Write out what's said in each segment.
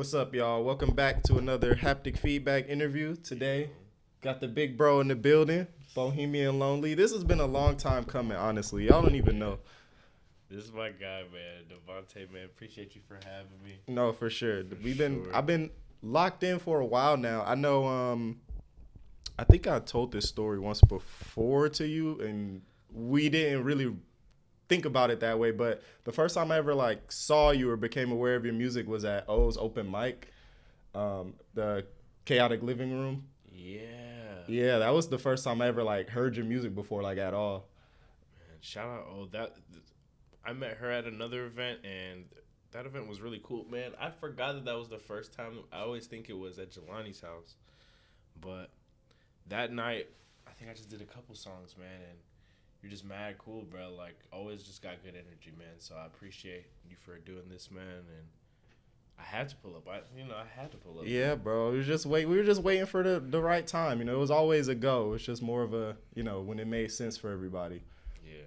What's up, y'all? Welcome back to another haptic feedback interview. Today, got the big bro in the building, Bohemian Lonely. This has been a long time coming, honestly. Y'all don't even know. This is my guy, man. Devontae, man. Appreciate you for having me. No, for sure. I've been locked in for a while now. I know. I think I told this story once before to you, and we didn't really think about it that way. But the first time I ever saw you or became aware of your music was at O's open mic, the Chaotic Living Room. Yeah, that was the first time I ever heard your music before at all. Man, shout out. I met her at another event, and that event was really cool, man. I forgot that was the first time. I always think it was at Jelani's house, but that night, I think I just did a couple songs, man, and you're just mad cool, bro. Always just got good energy, man. So I appreciate you for doing this, man, and I had to pull up. I had to pull up. Yeah, bro. We were just waiting for the right time. It was always a go. It's just more of a, when it made sense for everybody. Yeah.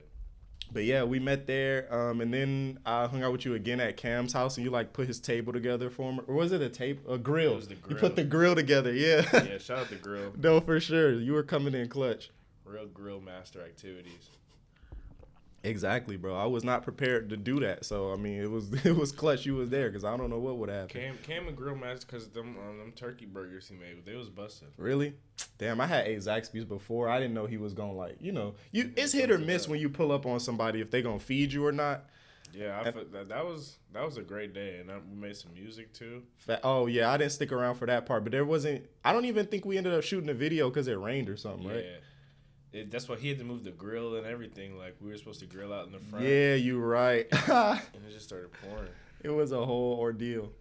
But yeah, we met there, and then I hung out with you again at Cam's house, and you put his table together for him, or was it a grill? It was the grill. You put the grill together, yeah. Yeah, shout out the grill. No, for sure. You were coming in clutch. Real grill master activities. Exactly, bro. I was not prepared to do that, so it was clutch. You was there because I don't know what would happen. Came and grill master because them turkey burgers he made, they was busted. Really? Damn, I had ate Zaxby's before. I didn't know he was gonna it's hit or miss when you pull up on somebody if they gonna feed you or not. Yeah, that was a great day, and we made some music too. Oh yeah, I didn't stick around for that part, but there wasn't. I don't even think we ended up shooting a video because it rained or something, right? That's why he had to move the grill and everything. We were supposed to grill out in the front. Yeah, you right. And it just started pouring. It was a whole ordeal.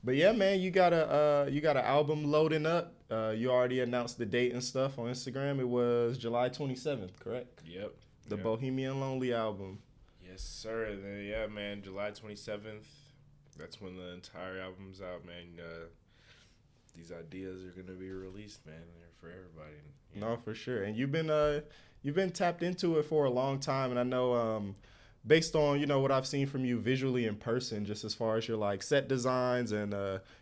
But yeah, man, you got an album loading up. You already announced the date and stuff on Instagram. It was July 27th, correct? Yep. The Bohemian Lonely album. Yes, sir. And then, yeah, man, July 27th. That's when the entire album's out, man. These ideas are gonna be released, man. They're for everybody. No, for sure. And you've been tapped into it for a long time, and I know based on what I've seen from you visually in person, just as far as your set designs and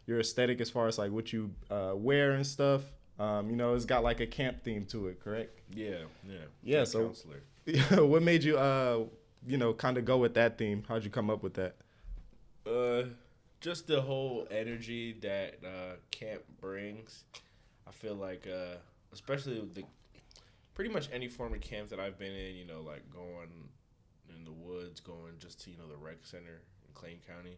your aesthetic, as far as what you wear and stuff. It's got a camp theme to it, correct? Yeah. So, counselor. What made you kind of go with that theme? How'd you come up with that? Just the whole energy that camp brings. I feel especially with pretty much any form of camp that I've been in, going in the woods, going just to, the rec center in Clayton County.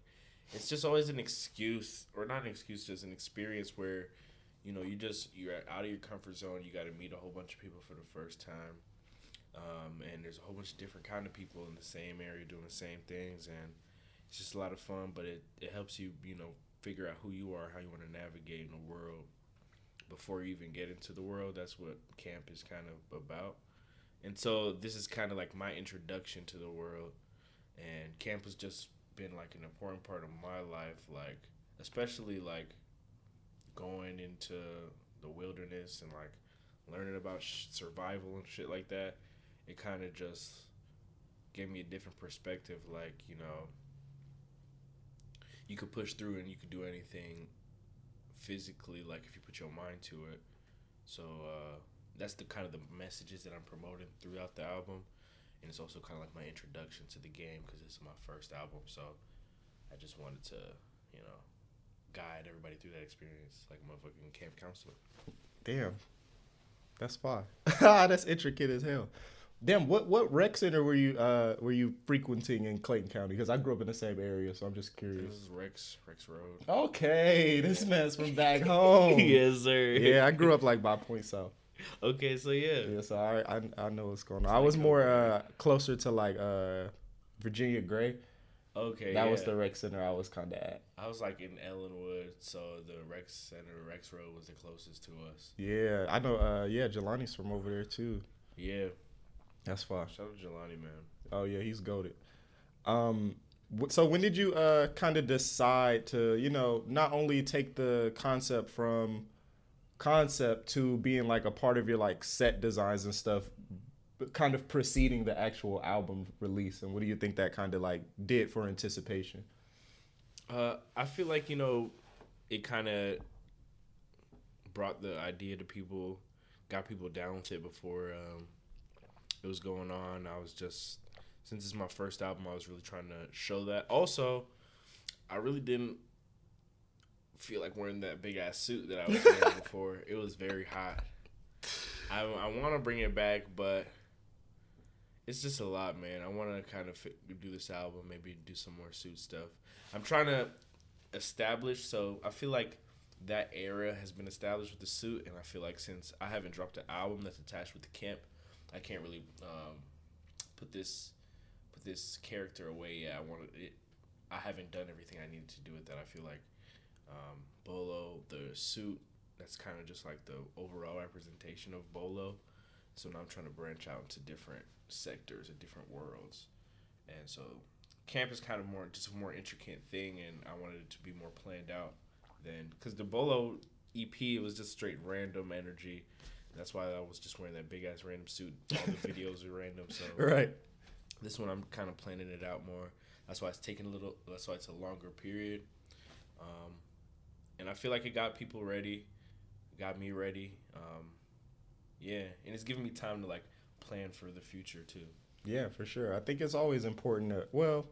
It's just always an excuse, or not an excuse, just an experience where, you're out of your comfort zone. You got to meet a whole bunch of people for the first time. And there's a whole bunch of different kind of people in the same area doing the same things, and it's just a lot of fun, but it helps you, figure out who you are, how you want to navigate in the world before you even get into the world. That's what camp is kind of about. And so this is kind of my introduction to the world, and camp has just been an important part of my life, especially going into the wilderness and learning about survival and shit like that. It kind of just gave me a different perspective, you could push through and you could do anything physically, if you put your mind to it. So that's the kind of the messages that I'm promoting throughout the album, and it's also kind of my introduction to the game because this is my first album. So I just wanted to, guide everybody through that experience like a motherfucking camp counselor. Damn, that's fine. That's intricate as hell. Damn, what rec center were you frequenting in Clayton County? Because I grew up in the same area, so I'm just curious. This is Rex Road. Okay, this man's from back home. Yes, sir. Yeah, I grew up by Point South. Okay, so yeah. Yeah, so I know what's going on. I was more closer to Virginia Gray. Okay, that was the rec center I was kind of at. I was in Ellenwood, so the rec center, Rex Road, was the closest to us. Yeah, I know. Jelani's from over there too. Yeah. That's fine. Shout out to Jelani, man. Oh yeah, he's goated. So when did you kind of decide to not only take the concept from concept to being a part of your set designs and stuff, but kind of preceding the actual album release? And what do you think that kind of did for anticipation? I feel it kind of brought the idea to people, got people down with it before it was going on. I was just, since it's my first album, I was really trying to show that. Also, I really didn't feel like wearing that big ass suit that I was wearing before. It was very hot. I want to bring it back, but it's just a lot, man. I want to kind of do this album, maybe do some more suit stuff. I'm trying to establish, so I feel like that era has been established with the suit, and I feel like since I haven't dropped an album that's attached with the camp, I can't really put this character away. Yeah, I haven't done everything I needed to do with that. I feel like Bolo, the suit, that's kind of just like the overall representation of Bolo. So now I'm trying to branch out into different sectors and different worlds. And so camp is kind of just a more intricate thing, and I wanted it to be more planned out than, because the Bolo EP was just straight random energy. That's why I was just wearing that big ass random suit. All the videos are random. So right. This one I'm kind of planning it out more. That's why it's taking that's why it's a longer period. And I feel like it got people ready, got me ready. Yeah, and it's giving me time to like plan for the future too. Yeah, for sure. I think it's always important to, well,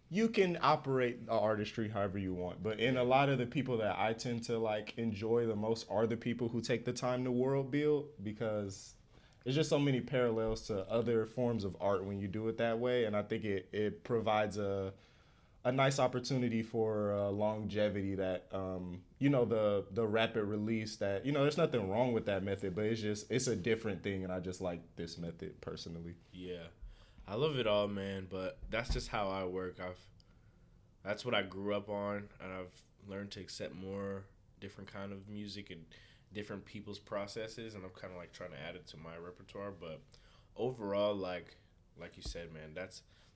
you can operate the artistry however you want, but in a lot of the people that I tend to like enjoy the most are the people who take the time to world build, because there's just so many parallels to other forms of art when you do it that way, and I think it provides a nice opportunity for longevity that the rapid release that, there's nothing wrong with that method, but it's a different thing, and I just like this method personally. Yeah, I love it all, man, but that's just how I work. That's what I grew up on, and I've learned to accept more different kind of music and different people's processes, and I'm kind of like trying to add it to my repertoire. But overall, like you said, man,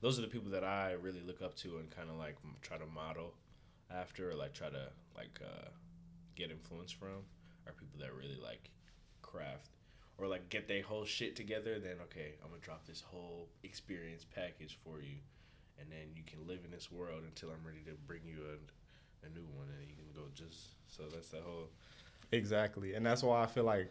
those are the people that I really look up to and kind of like try to model after, or like try to like get influence from, are people that really like craft or like get their whole shit together. Then okay, I'm gonna drop this whole experience package for you, and then you can live in this world until I'm ready to bring you a new one, and you can go just. So that's the whole. Exactly, and that's why I feel like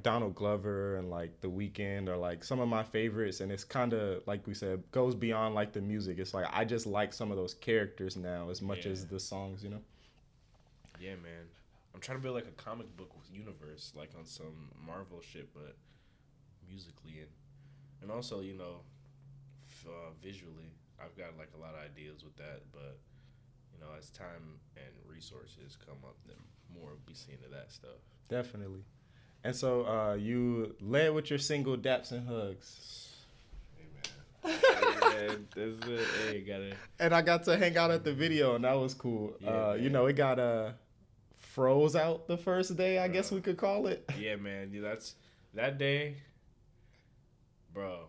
Donald Glover and like The Weeknd are like some of my favorites, and it's kind of like we said, goes beyond like the music. It's like I just like some of those characters now as much as the songs, Yeah, man. I'm trying to build like a comic book universe, like on some Marvel shit, but musically and also visually, I've got like a lot of ideas with that, but as time and resources come up, then more will be seen of that stuff. Definitely. And so you led with your single Daps and Hugs. Hey, man. That's it. Hey, got it. And I got to hang out at the video, and that was cool. Yeah, it got froze out the first day, I guess we could call it. Yeah, man. That's that day, bro.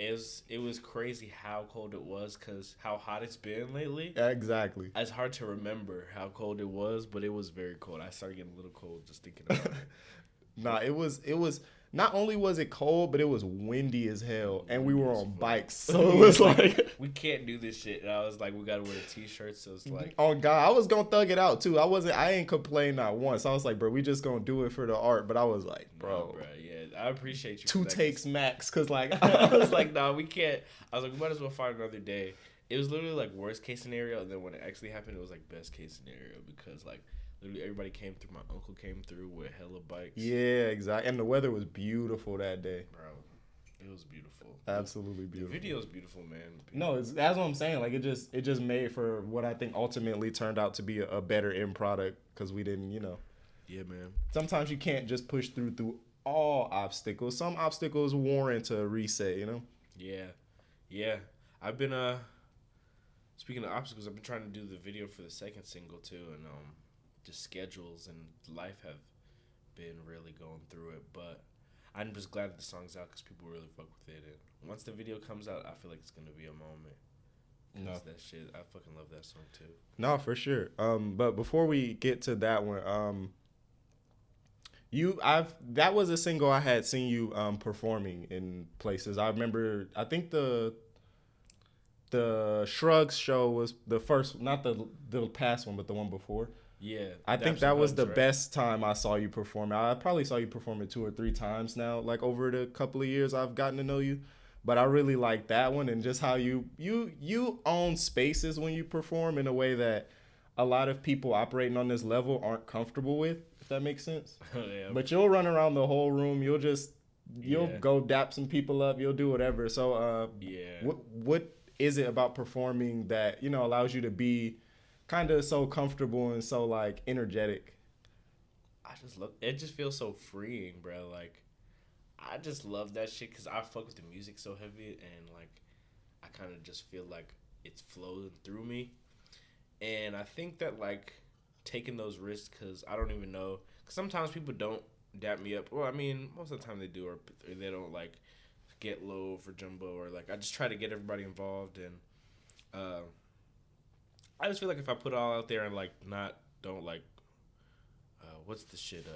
It was crazy how cold it was, because how hot it's been lately. Exactly. It's hard to remember how cold it was, but it was very cold. I started getting a little cold just thinking about it. Nah, it was not only was it cold, but it was windy as hell, and we were on bikes, so it was like we can't do this shit. And I was like, we gotta wear t-shirts, so it's like, oh god, I was gonna thug it out too. I ain't complain not once. I was like, bro, we just gonna do it for the art. But I was like, bro, yeah, I appreciate you. 2 takes max, cause like I was like, nah, we can't. I was like, we might as well find another day. It was literally like worst case scenario, and then when it actually happened, it was like best case scenario, because like literally everybody came through. My uncle came through with hella bikes. Yeah, exactly. And the weather was beautiful that day. Bro, it was beautiful. Absolutely beautiful. The video's beautiful, man. No, that's what I'm saying. Like it just made for what I think ultimately turned out to be a better end product, because we didn't, Yeah, man. Sometimes you can't just push through all obstacles. Some obstacles warrant a reset, Yeah. I've been speaking of obstacles, I've been trying to do the video for the second single too, and just schedules and life have been really going through it, but I'm just glad that the song's out, because people really fuck with it, and once the video comes out, I feel like it's gonna be a moment. No. That shit, I fucking love that song too. No, for sure. But before we get to that one, that was a single I had seen you performing in places. I remember, I think the Shrugs show was the first, not the past one, but the one before. Yeah, I think Daps that and was Hugs, the right? best time I saw you perform. I probably saw you perform it 2 or 3 times now, like over the couple of years I've gotten to know you. But I really like that one and just how you own spaces when you perform in a way that a lot of people operating on this level aren't comfortable with, if that makes sense. Yeah, But you'll run around the whole room. You'll yeah, go dap some people up. You'll do whatever. So yeah. what is it about performing that allows you to be kind of so comfortable and so like energetic? I just love it. Just feels so freeing, bro. Like I just love that shit because I fuck with the music so heavy, and like I kind of just feel like it's flowing through me. And I think that like taking those risks, because I don't even know, because sometimes people don't dap me up. Well, I mean, most of the time they do, or they don't like get low for Jumbo, or like I just try to get everybody involved. And uh, I just feel like if I put it all out there and like not don't like what's the shit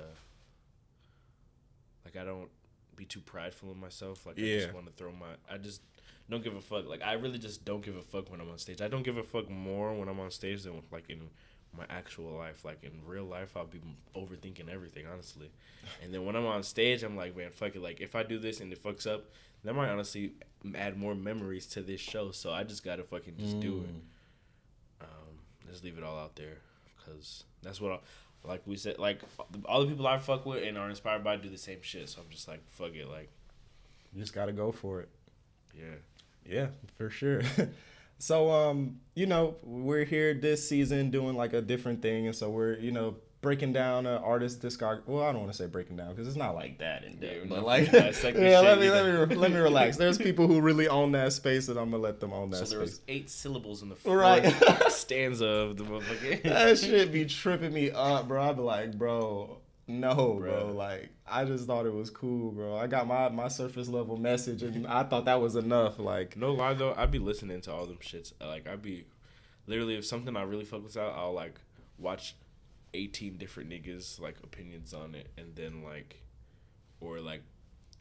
like I don't be too prideful in myself. Like I Yeah. just want to throw I just don't give a fuck. Like I really just don't give a fuck when I'm on stage. I don't give a fuck more when I'm on stage than like in my actual life. Like in real life, I'll be overthinking everything, honestly. And then when I'm on stage, I'm like, man, fuck it. Like if I do this and it fucks up, that might honestly add more memories to this show. So I just gotta fucking just do it. Just leave it all out there, cause that's what like we said. Like all the people I fuck with and are inspired by do the same shit. So I'm just like, fuck it. Like You just got to go for it. yeah. Yeah, for sure. So, we're here this season doing like a different thing, and so we're, breaking down an artist discography. Well, I don't want to say breaking down because it's not like that in depth, but like, yeah, let me relax. There's people who really own that space, and I'm gonna let them own that So space. there was 8 syllables in the fourth Right. stanza of the motherfucker. That shit be tripping me up, bro. I'd be like, bro, no, bro. Bruh. Like, I just thought it was cool, bro. I got my surface level message, and I thought that was enough. Like, No lie though, I'd be listening to all them shits. Like I'd be literally if something I really fuck with out, I'll like watch 18 different niggas like opinions on it, and then like or like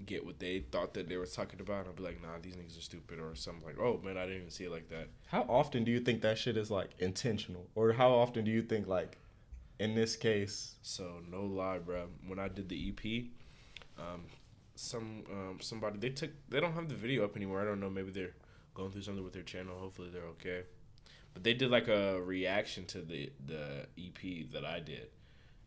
get what they thought that they were talking about. And I'll be like, nah, these niggas are stupid, or something like, oh man, I didn't even see it like that. how often do you think that shit is like intentional, or how often do you think like, in this case? So no lie, bro. When I did the EP, somebody they don't have the video up anymore. I don't know. Maybe they're going through something with their channel. Hopefully they're okay. But they did like a reaction to the EP that I did,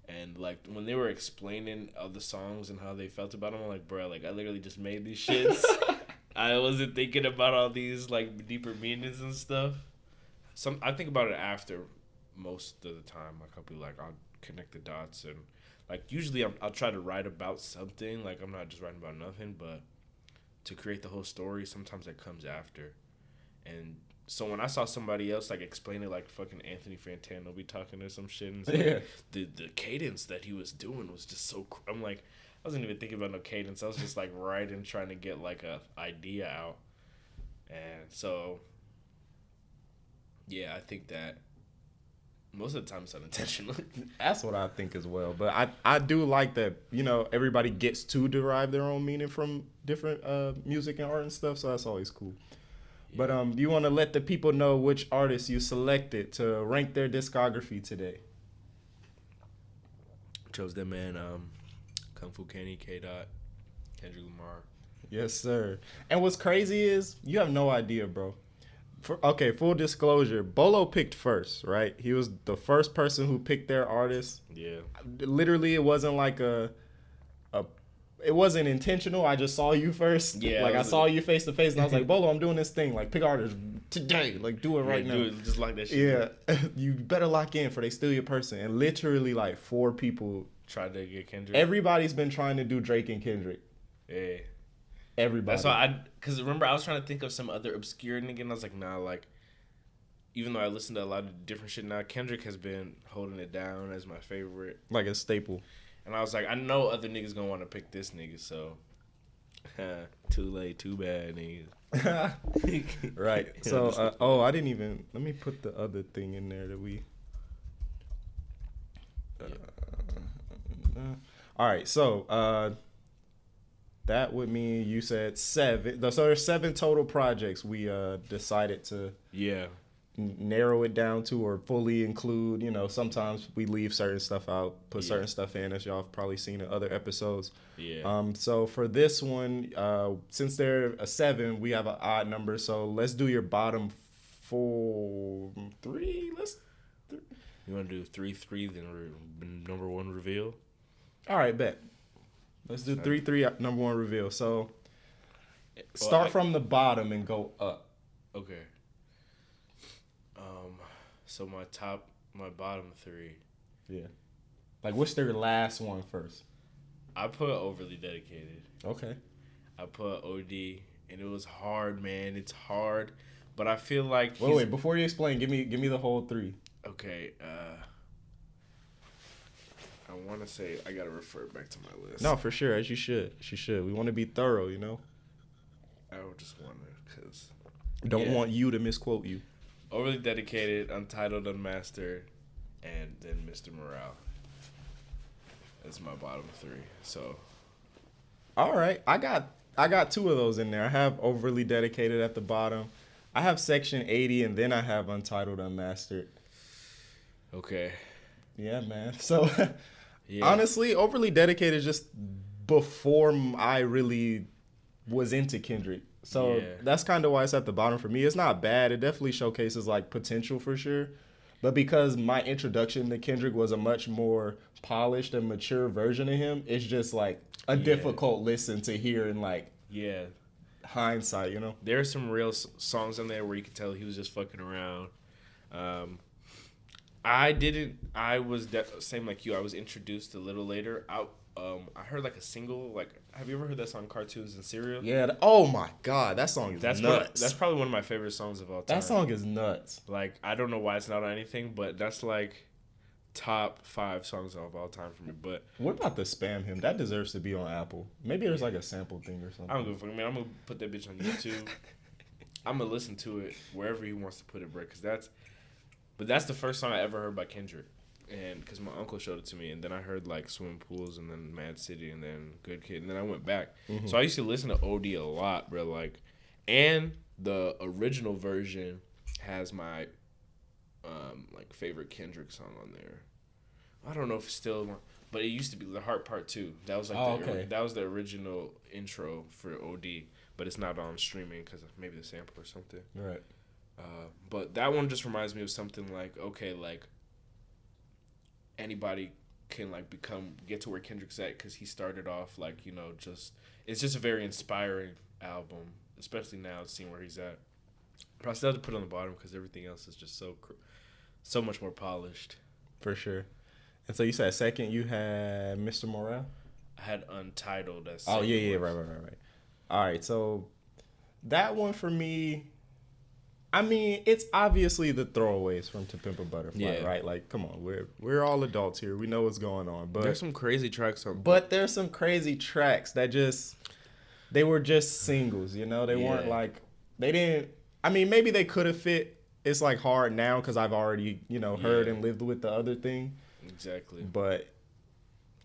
and like when they were explaining all the songs and how they felt about them, I'm like, bro, like I literally just made these shits. I wasn't thinking about all these like deeper meanings and stuff. I think about it after most of the time. Like I'll be like, I'll connect the dots, and like usually I'll try to write about something. Like I'm not just writing about nothing, but to create the whole story, sometimes that comes after. And so when I saw somebody else like explain it, like fucking Anthony Fantano be talking or some shit, and it's like, Yeah. the cadence that he was doing was just so. I'm like, I wasn't even thinking about no cadence. I was just like writing, trying to get like a idea out, and so yeah, I think that most of the time it's unintentional. That's what I think as well. But I do like that, everybody gets to derive their own meaning from different music and art and stuff. So that's always cool. But do you want to let the people know which artists you selected to rank their discography today? Chose them man, Kung Fu Kenny, K. Dot, Kendrick Lamar. Yes, sir. And what's crazy is you have no idea, bro. Okay, full disclosure, Bolo picked first, right? He was the first person who picked their artist. Yeah. Literally, it wasn't like it wasn't intentional. I just saw you first. Yeah, Like I saw you face to face, and I was like, Bolo, I'm doing this thing. Like, pick artist today. Like, do it right now. Do it just like that shit. Yeah, you better lock in for they steal your person. And literally, like 4 people Tried to get Kendrick. Everybody's been trying to do Drake and Kendrick. Yeah. Everybody. That's why because remember I was trying to think of some other obscure nigga, and I was like, nah, like, even though I listen to a lot of different shit now, Kendrick has been holding it down as my favorite. Like a staple. And I was like, I know other niggas gonna want to pick this nigga, so too late, too bad, niggas. Right. So, I didn't even. Let me put the other thing in there that we. All right. So, that would mean you said 7. So there's 7 total projects we decided to narrow it down to or fully include. You know, sometimes we leave certain stuff out, put certain stuff in, as y'all have probably seen in other episodes. So for this one, since they're a 7, we have an odd number. So let's do your bottom 3. You want to do 3-3, then number 1 reveal? All right, bet. Let's do 3-3 number 1 reveal. So start from the bottom and go up. Okay. So my bottom 3. Yeah. Like, what's their last one first? I put Overly Dedicated. Okay. I put OD, and it was hard, man. It's hard, but I feel like wait. Before you explain, give me the whole 3. Okay. I want to say I gotta refer back to my list. No, for sure, as you should. We want to be thorough, you know. I would just want to, cause don't want you to misquote you. Overly Dedicated, Untitled, Unmastered, and then Mr. Morale. That's my bottom 3. So, all right, I got 2 of those in there. I have Overly Dedicated at the bottom. I have Section 80, and then I have Untitled, Unmastered. Okay. Yeah, man. So, honestly, Overly Dedicated is just before I really was into Kendrick. So that's kind of why it's at the bottom for me. It's not bad. It definitely showcases like potential for sure. But because my introduction to Kendrick was a much more polished and mature version of him, it's just like a difficult listen to hear in like hindsight, you know? There are some real songs on there where you could tell he was just fucking around. I was same like you. I was introduced a little later. I heard like a single. Like, have you ever heard that song "Cartoons and Cereal"? Yeah. Oh my god, that song is nuts. That's probably one of my favorite songs of all time. That song is nuts. Like, I don't know why it's not on anything, but that's like top 5 songs of all time for me. But what about the Spam Him? That deserves to be on Apple. Maybe there's like a sample thing or something. I don't give a fuck, man. I'm gonna put that bitch on YouTube. I'm gonna listen to it wherever he wants to put it, bro. But that's the first song I ever heard by Kendrick, and because my uncle showed it to me, and then I heard like Swimming Pools, and then Mad City, and then Good Kid, and then I went back. Mm-hmm. So I used to listen to OD a lot, bro. Like, and the original version has my like favorite Kendrick song on there. I don't know if it's still, but it used to be The Heart Part 2. That was like that was the original intro for OD, but it's not on streaming because of maybe the sample or something. Right. But that one just reminds me of something like, okay, like anybody can like get to where Kendrick's at, because he started off like, you know, it's just a very inspiring album, especially now seeing where he's at. But I still have to put it on the bottom because everything else is just so much more polished. For sure. And so you said second you had Mr. Morale? I had Untitled. Right. All right, so that one for me, I mean, it's obviously the throwaways from To Pimp a Butterfly, right? Like, come on, we're all adults here. We know what's going on. But there's some crazy tracks on. But there's some crazy tracks that they were just singles, you know? They weren't like, they didn't, I mean, maybe they could have fit It's Like Hard now because I've already, you know, heard and lived with the other thing. Exactly. But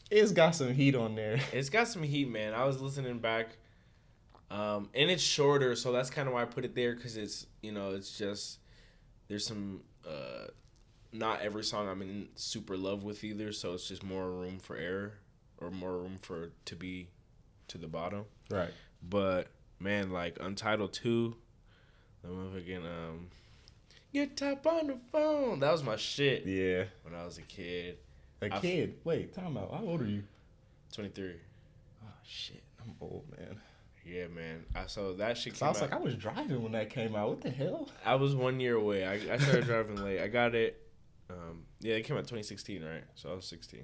it's got some heat on there. It's got some heat, man. I was listening back. And it's shorter, so that's kind of why I put it there, because it's, you know, it's just, there's some, not every song I'm in super love with either, so it's just more room for error, or more room for to be to the bottom. Right. But, man, like, Untitled 2, the motherfucking, Get Top on the Phone, that was my shit. Yeah. When I was a kid. Wait, time out. How old are you? 23. Oh, shit. I'm old, man. Yeah, man. So that shit came out. I was like, I was driving when that came out. What the hell? I was 1 year away. I started driving late. I got it. It came out 2016, right? So I was 16.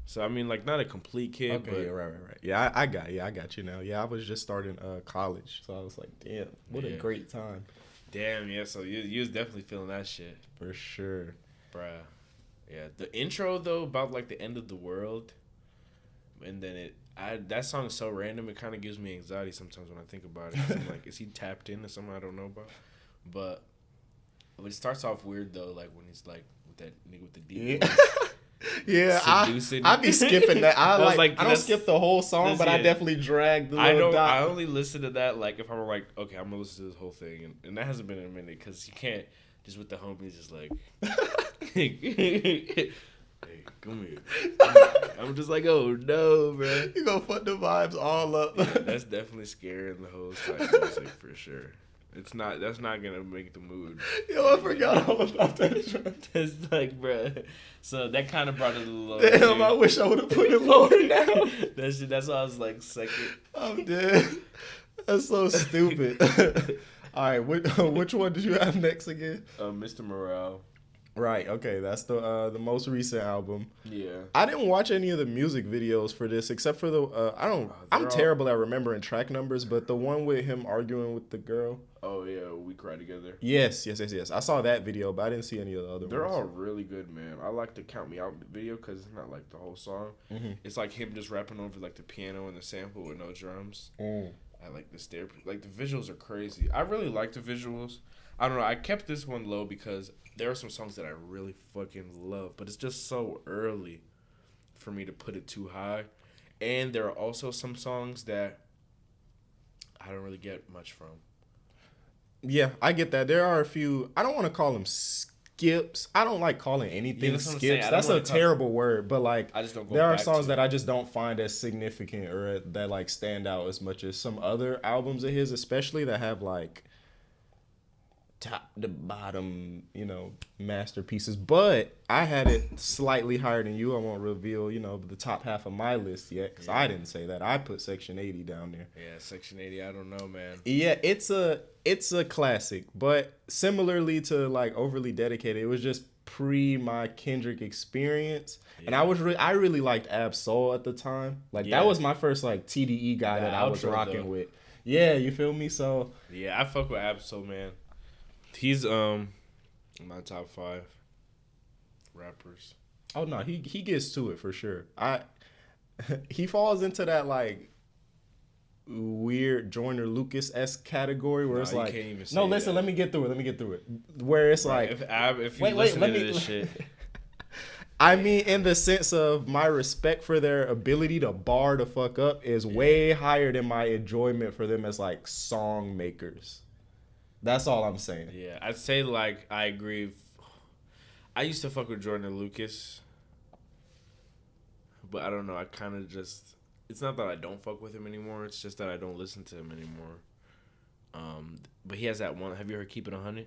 So I mean, like, not a complete kid. Okay, but yeah, right. Yeah, I got you now. Yeah, I was just starting college, so I was like, damn, what a great time. Damn, yeah. So you was definitely feeling that shit for sure, bruh. Yeah, the intro though about like the end of the world, and then that song is so random. It kind of gives me anxiety sometimes when I think about it. I'm like, is he tapped into something I don't know about? But it starts off weird though, like when he's like with that nigga with the deep voice. Yeah, seducing. I be skipping that. I don't skip the whole song, but I yeah. definitely drag the little dot. I only listen to that like if I'm like, okay, I'm gonna listen to this whole thing, and that hasn't been in a minute because you can't just with the homies just like, hey, come here. I'm just like, oh no, bro. You gonna fuck the vibes all up. Yeah, that's definitely scaring the whole type of music for sure. That's not gonna make the mood. Yo, I forgot all about that. That's like, bro. So that kind of brought it a little lower. Damn, too. I wish I would have put it lower now. That's why I was like second. I'm dead. That's so stupid. All right, which one did you have next again? Mr. Morale. Right. Okay, that's the most recent album. Yeah. I didn't watch any of the music videos for this except for the I'm terrible at remembering track numbers, but the one with him arguing with the girl. Oh yeah, We Cry Together. Yes. I saw that video, but I didn't see any of the other They're ones. all really good, man. I like the Count Me Out video because it's not like the whole song. Mm-hmm. It's like him just rapping over like the piano and the sample with no drums. I like the like the visuals are crazy. I really like the visuals. I don't know. I kept this one low because there are some songs that I really fucking love, but it's just so early for me to put it too high. And there are also some songs that I don't really get much from. Yeah, I get that. There are a few. I don't want to call them skips. I don't like calling anything skips. That's a terrible word, but like I just don't go there are back songs to that I just don't find as significant or that like stand out as much as some other albums of his, especially that have like top to bottom, masterpieces. But I had it slightly higher than you. I won't reveal, the top half of my list yet because I didn't say that. I put Section 80 down there. Yeah, Section 80. I don't know, man. Yeah, it's a classic, but similarly to like Overly Dedicated, it was just pre my Kendrick experience, and I really liked Ab Soul at the time. Like that was my first like TDE guy that I was rocking with. Yeah, you feel me? So yeah, I fuck with Ab Soul, man. He's in my top 5 rappers. Oh no, he gets to it for sure. He falls into that like weird Joyner Lucas-esque category where it's like, no, listen, let me get through it. Where it's like, if you listen to this shit. I mean, in the sense of my respect for their ability to bar the fuck up is way higher than my enjoyment for them as like song makers. That's all I'm saying. Yeah, I'd say like I agree. I used to fuck with Joyner Lucas, but I don't know. I kind of just. It's not that I don't fuck with him anymore. It's just that I don't listen to him anymore. But he has that one. Have you heard "Keep It 100"?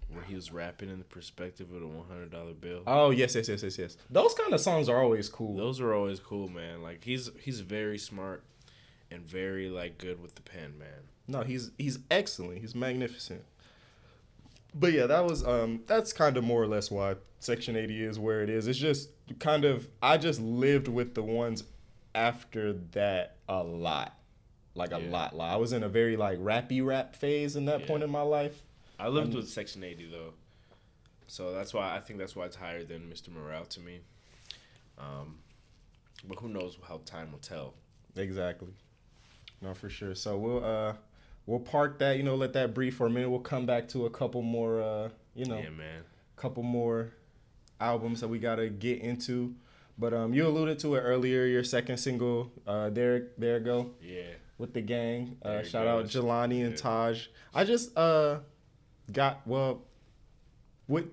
Where he was rapping in the perspective of the $100 bill. Oh yes. Those kind of songs are always cool. Those are always cool, man. Like he's very smart and very like good with the pen, man. No, he's excellent. He's magnificent. But yeah, that's kind of more or less why Section 80 is where it is. It's just kind of I just lived with the ones after that a lot. Like a lot. I was in a very like rappy rap phase in that point in my life. I lived with Section 80 though. So that's why it's higher than Mr. Morale to me. But who knows how time will tell. Exactly. No, for sure. So we'll park that, let that breathe for a minute. We'll come back to a couple more, couple more albums that we got to get into. But you alluded to it earlier, your second single, There Go. Yeah. With the gang. Shout goes. out Jelani and Taj. I just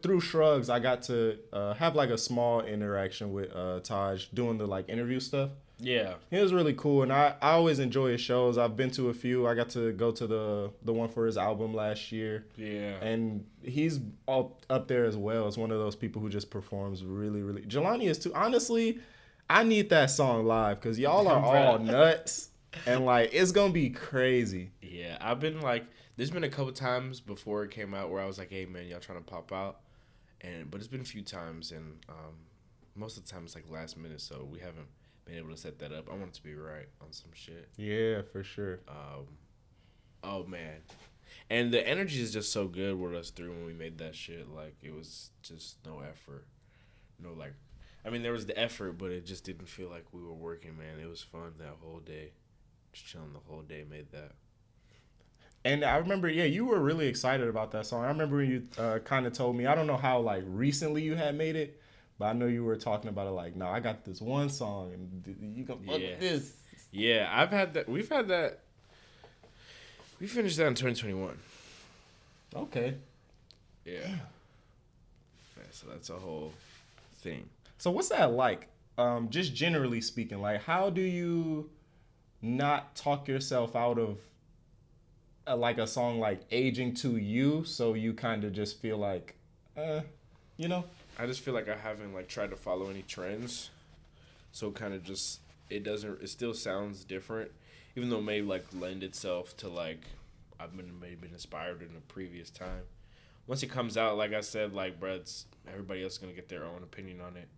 through Shrugs, I got to have like a small interaction with Taj doing the like interview stuff. Yeah. He was really cool, and I always enjoy his shows. I've been to a few. I got to go to the one for his album last year. Yeah. And he's all up there as well as one of those people who just performs really, really. Jelani is too. Honestly, I need that song live because y'all are all nuts, and like it's gonna be crazy. Yeah, I've been like, there's been a couple times before it came out where I was like, hey man, y'all trying to pop out, but it's been a few times, and most of the time it's like last minute, so we haven't been able to set that up. I want it to be right on some shit. Yeah, for sure. Oh man, and the energy is just so good with us three when we made that shit. Like it was just no effort, no like. I mean, there was the effort, but it just didn't feel like we were working, man. It was fun that whole day, just chilling the whole day. Made that. And I remember, you were really excited about that song. I remember when you kind of told me, I don't know how like recently you had made it, But I know you were talking about it like, no, I got this one song and you can fuck with this. Yeah, I've had that. We've had that. We finished that in 2021. Okay. Yeah. Yeah, so that's a whole thing. So what's that like? Just generally speaking, like how do you not talk yourself out of like a song like Aging to You, so you kind of just feel like, you know? I just feel like I haven't like tried to follow any trends, so kind of just it still sounds different, even though it may like lend itself to like I've maybe been inspired in a previous time. Once it comes out, like I said, like bruh, everybody else is gonna get their own opinion on it,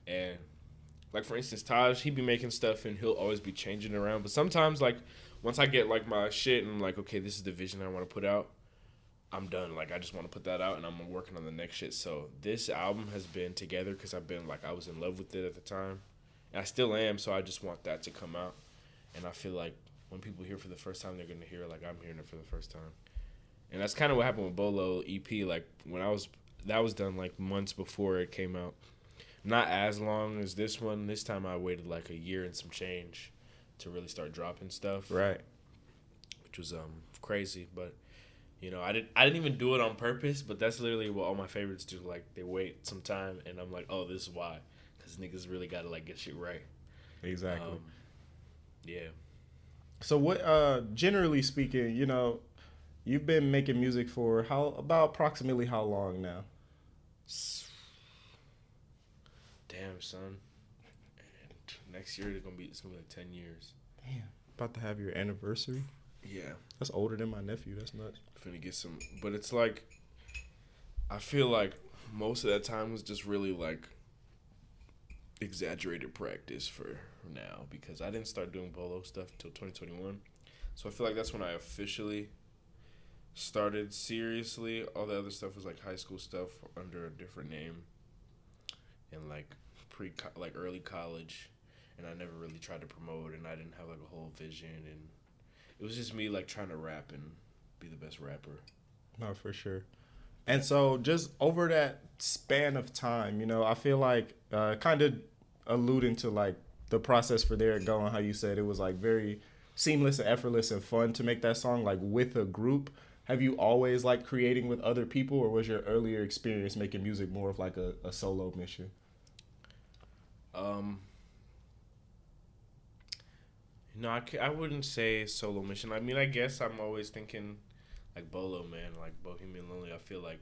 and like for instance, Taj, he be making stuff and he'll always be changing it around, but sometimes like once I get like my shit and I'm like, okay, this is the vision I want to put out, I'm done. Like, I just want to put that out, and I'm working on the next shit. So this album has been together because I've been like, I was in love with it at the time, and I still am. So I just want that to come out, and I feel like when people hear it for the first time, they're gonna hear it like I'm hearing it for the first time, and that's kind of what happened with Bolo EP. Like when that was done like months before it came out, not as long as this one. This time I waited like a year and some change to really start dropping stuff. Right. Which was crazy, but. You know, I didn't even do it on purpose, but that's literally what all my favorites do. Like, they wait some time, and I'm like, oh, this is why. Because niggas really got to, like, get shit right. Exactly. Yeah. So what, generally speaking, you know, you've been making music for approximately how long now? Damn, son. And next year, it's gonna be like 10 years. Damn. About to have your anniversary? Yeah. That's older than my nephew. That's nuts. Finna get some, but it's like, I feel like most of that time was just really like exaggerated practice for now because I didn't start doing Bolo stuff until 2021. So I feel like that's when I officially started seriously. All the other stuff was like high school stuff under a different name and like early college, and I never really tried to promote, and I didn't have like a whole vision, and it was just me like trying to rap and be the best rapper. No, for sure. And so just over that span of time, you know, I feel like kind of alluding to like the process for There It Go and how you said it was like very seamless and effortless and fun to make that song like with a group. Have you always like creating with other people, or was your earlier experience making music more of like a solo mission? No, I wouldn't say solo mission. I mean, I guess I'm always thinking like Bolo, man, like Bohemian Lonely. I feel like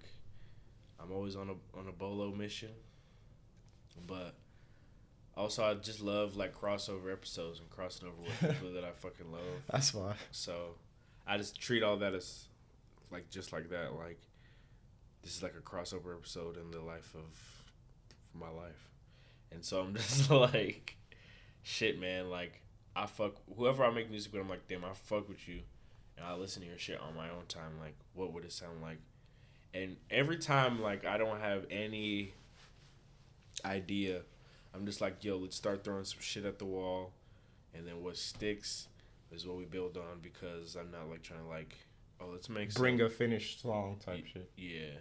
I'm always on a Bolo mission, but also I just love like crossover episodes and crossing over with people that I fucking love. That's fine. So I just treat all that as like just like that. Like this is like a crossover episode in the life of my life, and so I'm just like, shit, man, like. I fuck whoever I make music with. I'm like, damn, I fuck with you, and I listen to your shit on my own time. Like, what would it sound like? And every time, like, I don't have any idea. I'm just like, yo, let's start throwing some shit at the wall, and then what sticks is what we build on. Because I'm not like trying to like, oh, let's bring a finished song type shit. Yeah,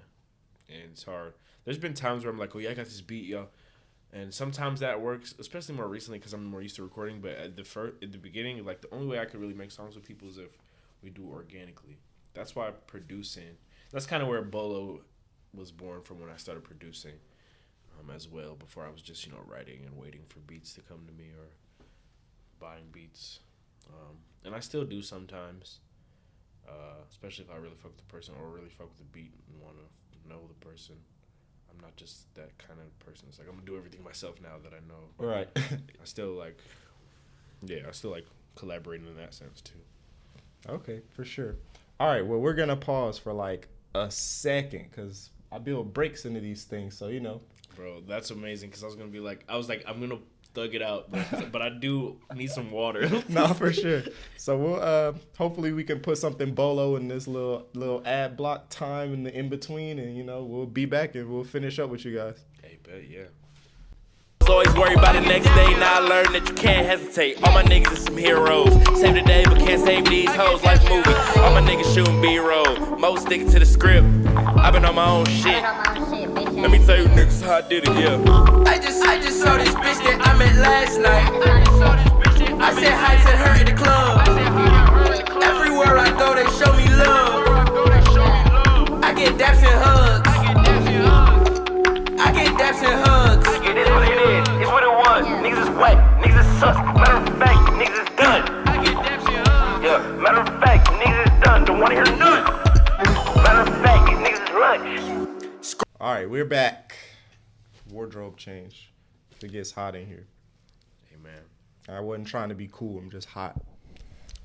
and it's hard. There's been times where I'm like, oh yeah, I got this beat, yo. And sometimes that works, especially more recently because I'm more used to recording. But at the beginning, like the only way I could really make songs with people is if we do organically. That's why producing. That's kind of where Bolo was born from when I started producing, as well. Before I was just writing and waiting for beats to come to me or buying beats, and I still do sometimes, especially if I really fuck with the person or really fuck with the beat and want to know the person. I'm not just that kind of person. It's like I'm gonna do everything myself now that I know. Right. I still like collaborating in that sense too. Okay, for sure. All right, well, we're gonna pause for like a second because I build breaks into these things, so Bro, that's amazing because I was I'm gonna thug it out, but I do need some water. No, for sure. So we'll hopefully we can put something Bolo in this little ad block time in the in between, and we'll be back and we'll finish up with you guys. Hey, bet, yeah. Always worry about the next day. Now I learned that you can't hesitate. All my niggas is some heroes. Save the day, but can't save these hoes. Life movie. All my niggas shooting B-roll. Most sticking to the script. I've been on my own shit. Let me tell you niggas how I did it, yeah. I just saw this bitch that I met last night. I said hi to her at the club. Everywhere I go, they show me love. I get daps and hugs. I get daps and hugs. It is what it is. It's what it was. Niggas is wet. Niggas is sus. Matter of fact, niggas is done. Yeah, matter of fact, niggas is done. Don't wanna hear none. Matter of fact, these niggas is lunch. All right, we're back. Wardrobe change. It gets hot in here. Hey, man. I wasn't trying to be cool. I'm just hot.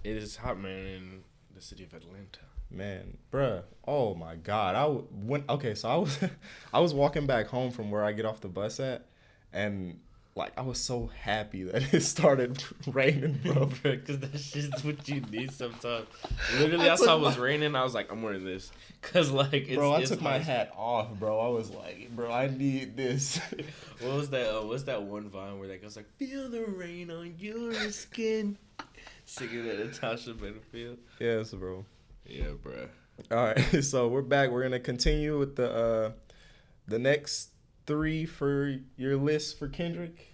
It is hot, man, in the city of Atlanta. Man, bruh. Oh my God. I was walking back home from where I get off the bus at, and like I was so happy that it started raining, bro. Because that's just what you need sometimes. Literally, I saw it was raining. I was like, I'm wearing this. Because, like, it's. Bro, I it's took my hat off, bro. I was like, bro, I need this. What was that? What's that one Vine where that goes like, feel the rain on your skin? Singing at Natasha Bedingfield. Yes, bro. Yeah, bro. All right, so we're back. We're gonna continue with the next 3 for your list for Kendrick.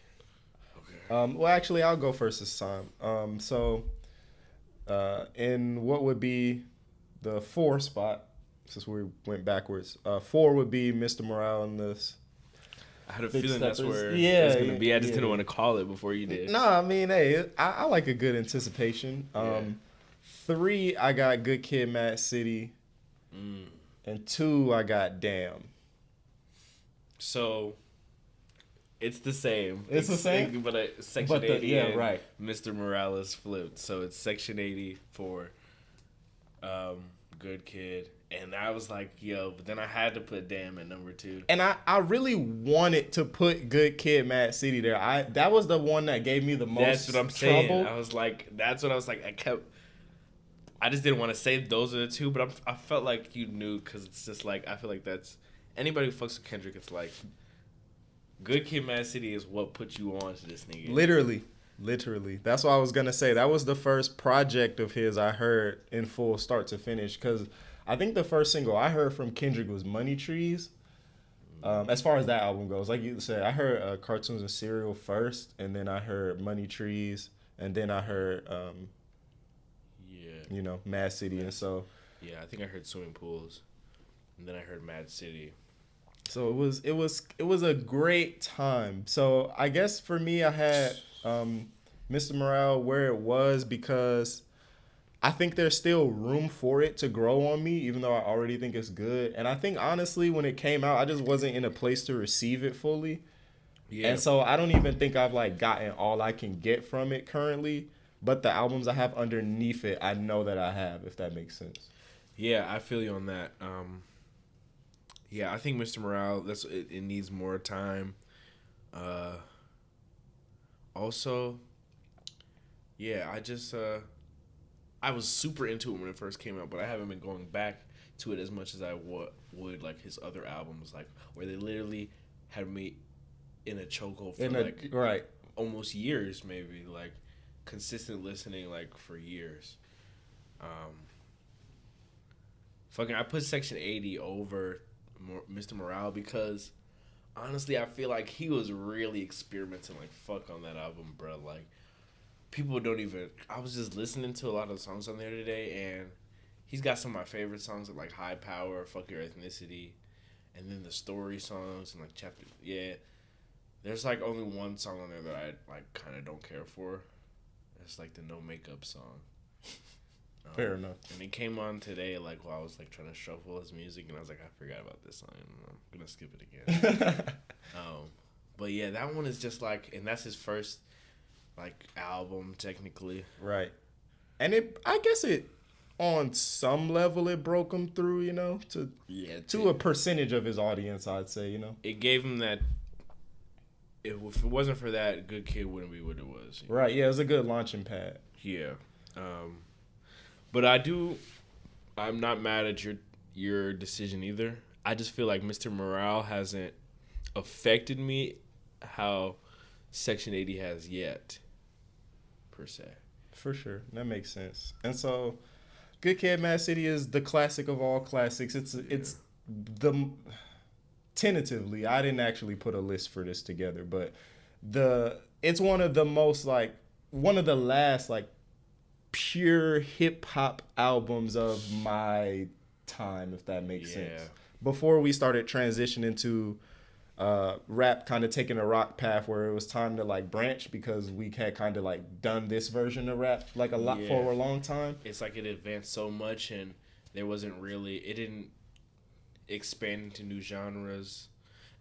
Okay. Well, actually, I'll go first this time. So, in what would be the 4 spot, since we went backwards, 4 would be Mr. Morale in this. I had a Big feeling that's Steppers. where Yeah, it's gonna be. I just yeah. didn't want to call it before you did. No, I mean, hey, I like a good anticipation. 3, I got Good Kid, Mad City, and 2, I got Damn. So it's the same. It's the same? But Section But 80 yeah, and right. Mr. Morales flipped. So it's Section 80 for Good Kid. And I was like, yo, but then I had to put Damn at number 2. And I really wanted to put Good Kid, Mad City there. That was the one that gave me the most That's what I'm saying. trouble. I was like, I just didn't want to say those are the 2, but I felt like you knew because it's just like, I feel like that's, anybody who fucks with Kendrick, it's like, Good Kid, Mad City is what put you on to this nigga. Literally. That's what I was going to say. That was the first project of his I heard in full start to finish, because I think the first single I heard from Kendrick was Money Trees. As far as that album goes, like you said, I heard Cartoons and Cereal first, and then I heard Money Trees, and then I heard, Mad City. And so, yeah, I think I heard Swimming Pools, and then I heard Mad City. So it was a great time. So I guess for me, I had Mr. Morale where it was because I think there's still room for it to grow on me, even though I already think it's good. And I think, honestly, when it came out, I just wasn't in a place to receive it fully. Yeah. And so I don't even think I've, like, gotten all I can get from it currently. But the albums I have underneath it, I know that I have, if that makes sense. Yeah, I feel you on that. Yeah, I think Mr. Morale, it needs more time. Also, yeah, I was super into it when it first came out, but I haven't been going back to it as much as I would like his other albums, like where they literally had me in a chokehold for almost years, maybe, like consistent listening like for years. I put Section 80 over Mr. Morale because honestly I feel like he was really experimenting like fuck on that album, bro. Like, people don't even... I was just listening to a lot of songs on there today, and he's got some of my favorite songs like High Power, Fuck Your Ethnicity, and then the story songs and like chapter... Yeah. There's like only one song on there that I like kind of don't care for. It's like the No Makeup song. Fair enough. And it came on today like while I was like trying to shuffle his music, and I was like, I forgot about this song, and I'm going to skip it again. But yeah, that one is just like... And that's his first... like album technically, right? And I guess on some level it broke him through, to a percentage of his audience, I'd say, it gave him that. If it wasn't for that, Good Kid wouldn't be what it was. Right? Yeah, it was a good launching pad. Yeah, but I'm not mad at your decision either. I just feel like Mr. Morale hasn't affected me how Section 80 has yet. Per se. For sure. That makes sense. And so Good Kid, Mad City is the classic of all classics. It's tentatively, I didn't actually put a list for this together, but it's one of the most like one of the last like pure hip hop albums of my time, if that makes sense. Before we started transitioning to rap, kind of taking a rock path where it was time to like branch, because we had kind of like done this version of rap like a lot for a long time. It's like it advanced so much, and it didn't expand into new genres.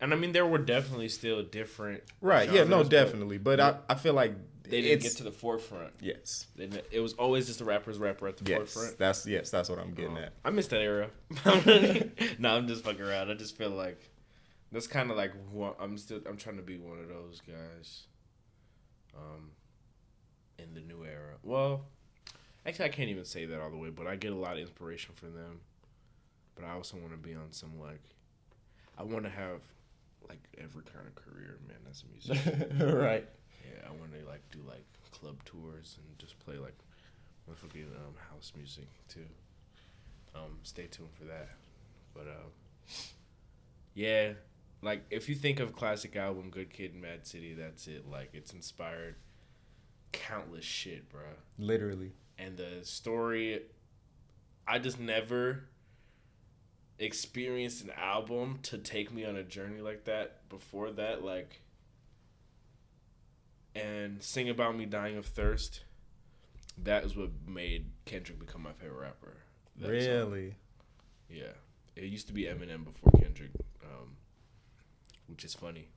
And I mean, there were definitely still different right genres, yeah, no, definitely, but I feel like they didn't get to the forefront. Yes, it was always just the rapper at the forefront. That's what I'm getting at. I miss that era. No, I'm just fucking around. I just feel like that's kind of like I'm trying to be one of those guys in the new era. Well, actually I can't even say that all the way, but I get a lot of inspiration from them. But I also want to be on some like, I want to have like every kind of career, man, as a musician. Right. Yeah, I want to like do like club tours and just play like motherfucking house music too. Stay tuned for that. But yeah, like if you think of classic album Good Kid, Mad City, that's it. Like it's inspired countless shit, bro. Literally. And the story, I just never experienced an album to take me on a journey like that before that, like, and Sing About Me Dying of Thirst, that is what made Kendrick become my favorite rapper. That really? Song. Yeah. It used to be Eminem before Kendrick, which is funny.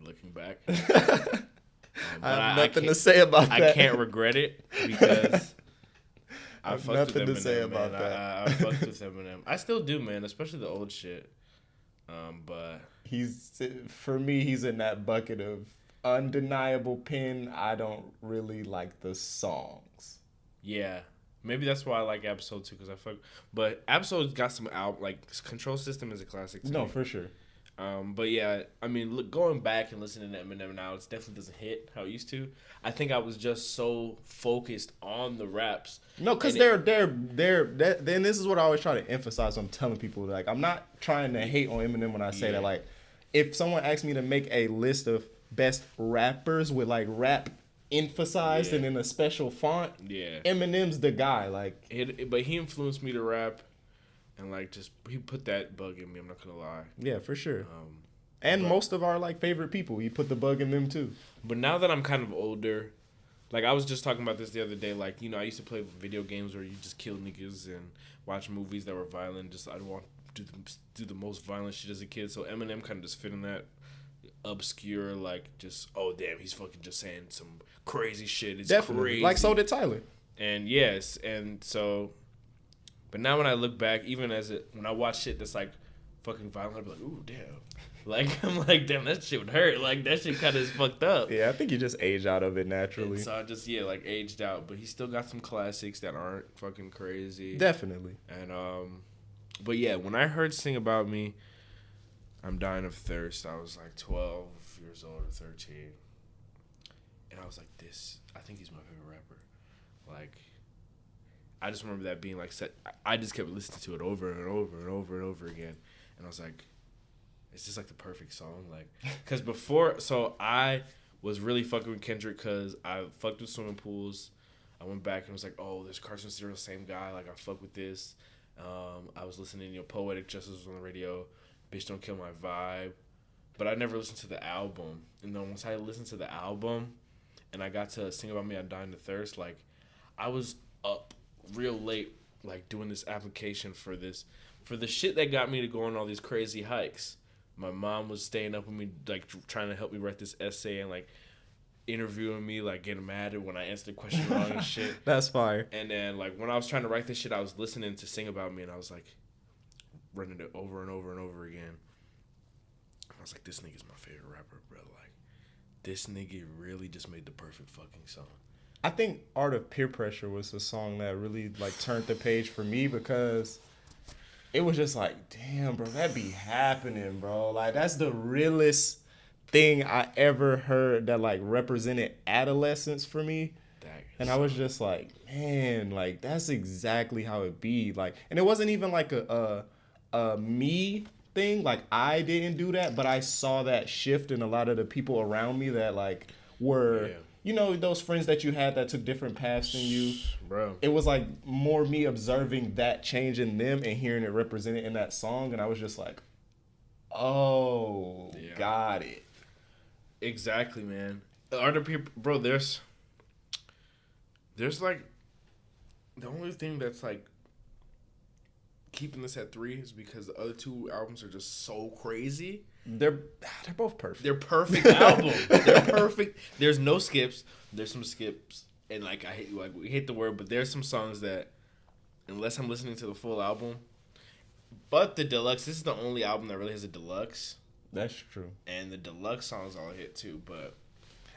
Looking back. I have nothing to say about that. I can't regret it because I have nothing to say about that. I fucked with Eminem. I still do, man, especially the old shit. But for me, he's in that bucket of undeniable pen. I don't really like the songs. Yeah. Maybe that's why I like Episode 2, because but Episode's got some like Control System is a classic to me. For sure. But yeah, I mean, going back and listening to Eminem now, it definitely doesn't hit how it used to. I think I was just so focused on the raps. No, because then this is what I always try to emphasize when I'm telling people, like, I'm not trying to hate on Eminem when I say that. Like, if someone asks me to make a list of best rappers with like rap emphasized and in a special font, Eminem's the guy. Like, but he influenced me to rap. And like, just he put that bug in me. I'm not gonna lie. Yeah, for sure. And most of our like favorite people, he put the bug in them too. But now that I'm kind of older, like I was just talking about this the other day. Like, you know, I used to play video games where you just kill niggas and watch movies that were violent. Just I want to do the most violent shit as a kid. So Eminem kind of just fit in that obscure, like, just, oh damn, he's fucking just saying some crazy shit. It's definitely crazy. Like, so did Tyler. And yes, and so. But now when I look back, even when I watch shit that's like fucking violent, I'll be like, ooh, damn. Like, I'm like, damn, that shit would hurt. Like, that shit kind of is fucked up. Yeah, I think you just age out of it naturally. And so I just, like, aged out. But he still got some classics that aren't fucking crazy. Definitely. And, but yeah, when I heard Sing About Me, I'm Dying of Thirst, I was like 12 years old or 13. And I was like, I think he's my favorite rapper. Like, I just remember that being like set. I just kept listening to it over and over and over and over again, and I was like, "It's just like the perfect song." Like, because so I was really fucking with Kendrick because I fucked with swimming pools. I went back and was like, "Oh, there's Carson Cyril, same guy. Like, I fuck with this." I was listening, Poetic Justice was on the radio. Bitch Don't Kill My Vibe, but I never listened to the album. And then once I listened to the album, and I got to Sing About Me, I'm Dying to Thirst. Like, I was up real late, like, doing this application for the shit that got me to go on all these crazy hikes. My mom was staying up with me, like, trying to help me write this essay and, like, interviewing me, like, getting mad at when I answered the question wrong and shit. That's fire. And then, like, when I was trying to write this shit, I was listening to Sing About Me, and I was, like, running it over and over and over again. I was like, this nigga's my favorite rapper, bro. Like, this nigga really just made the perfect fucking song. I think Art of Peer Pressure was the song that really, like, turned the page for me, because it was just like, damn, bro, that be happening, bro. Like, that's the realest thing I ever heard that, like, represented adolescence for me. And I was just like, man, like, that's exactly how it be. Like, and it wasn't even like a a me thing. Like I didn't do that, but I saw that shift in a lot of the people around me that like were you know those friends that you had that took different paths than you. Bro. It was like more me observing that change in them and hearing it represented in that song, and I was just like, oh, got it. Exactly, man. Other people, bro. There's like the only thing that's like keeping this at 3 is because the other 2 albums are just so crazy. They're both perfect. They're perfect albums. They're perfect. There's no skips. There's some skips, and like we hate the word, but there's some songs that unless I'm listening to the full album, but the deluxe. This is the only album that really has a deluxe. That's true. And the deluxe songs all hit too. But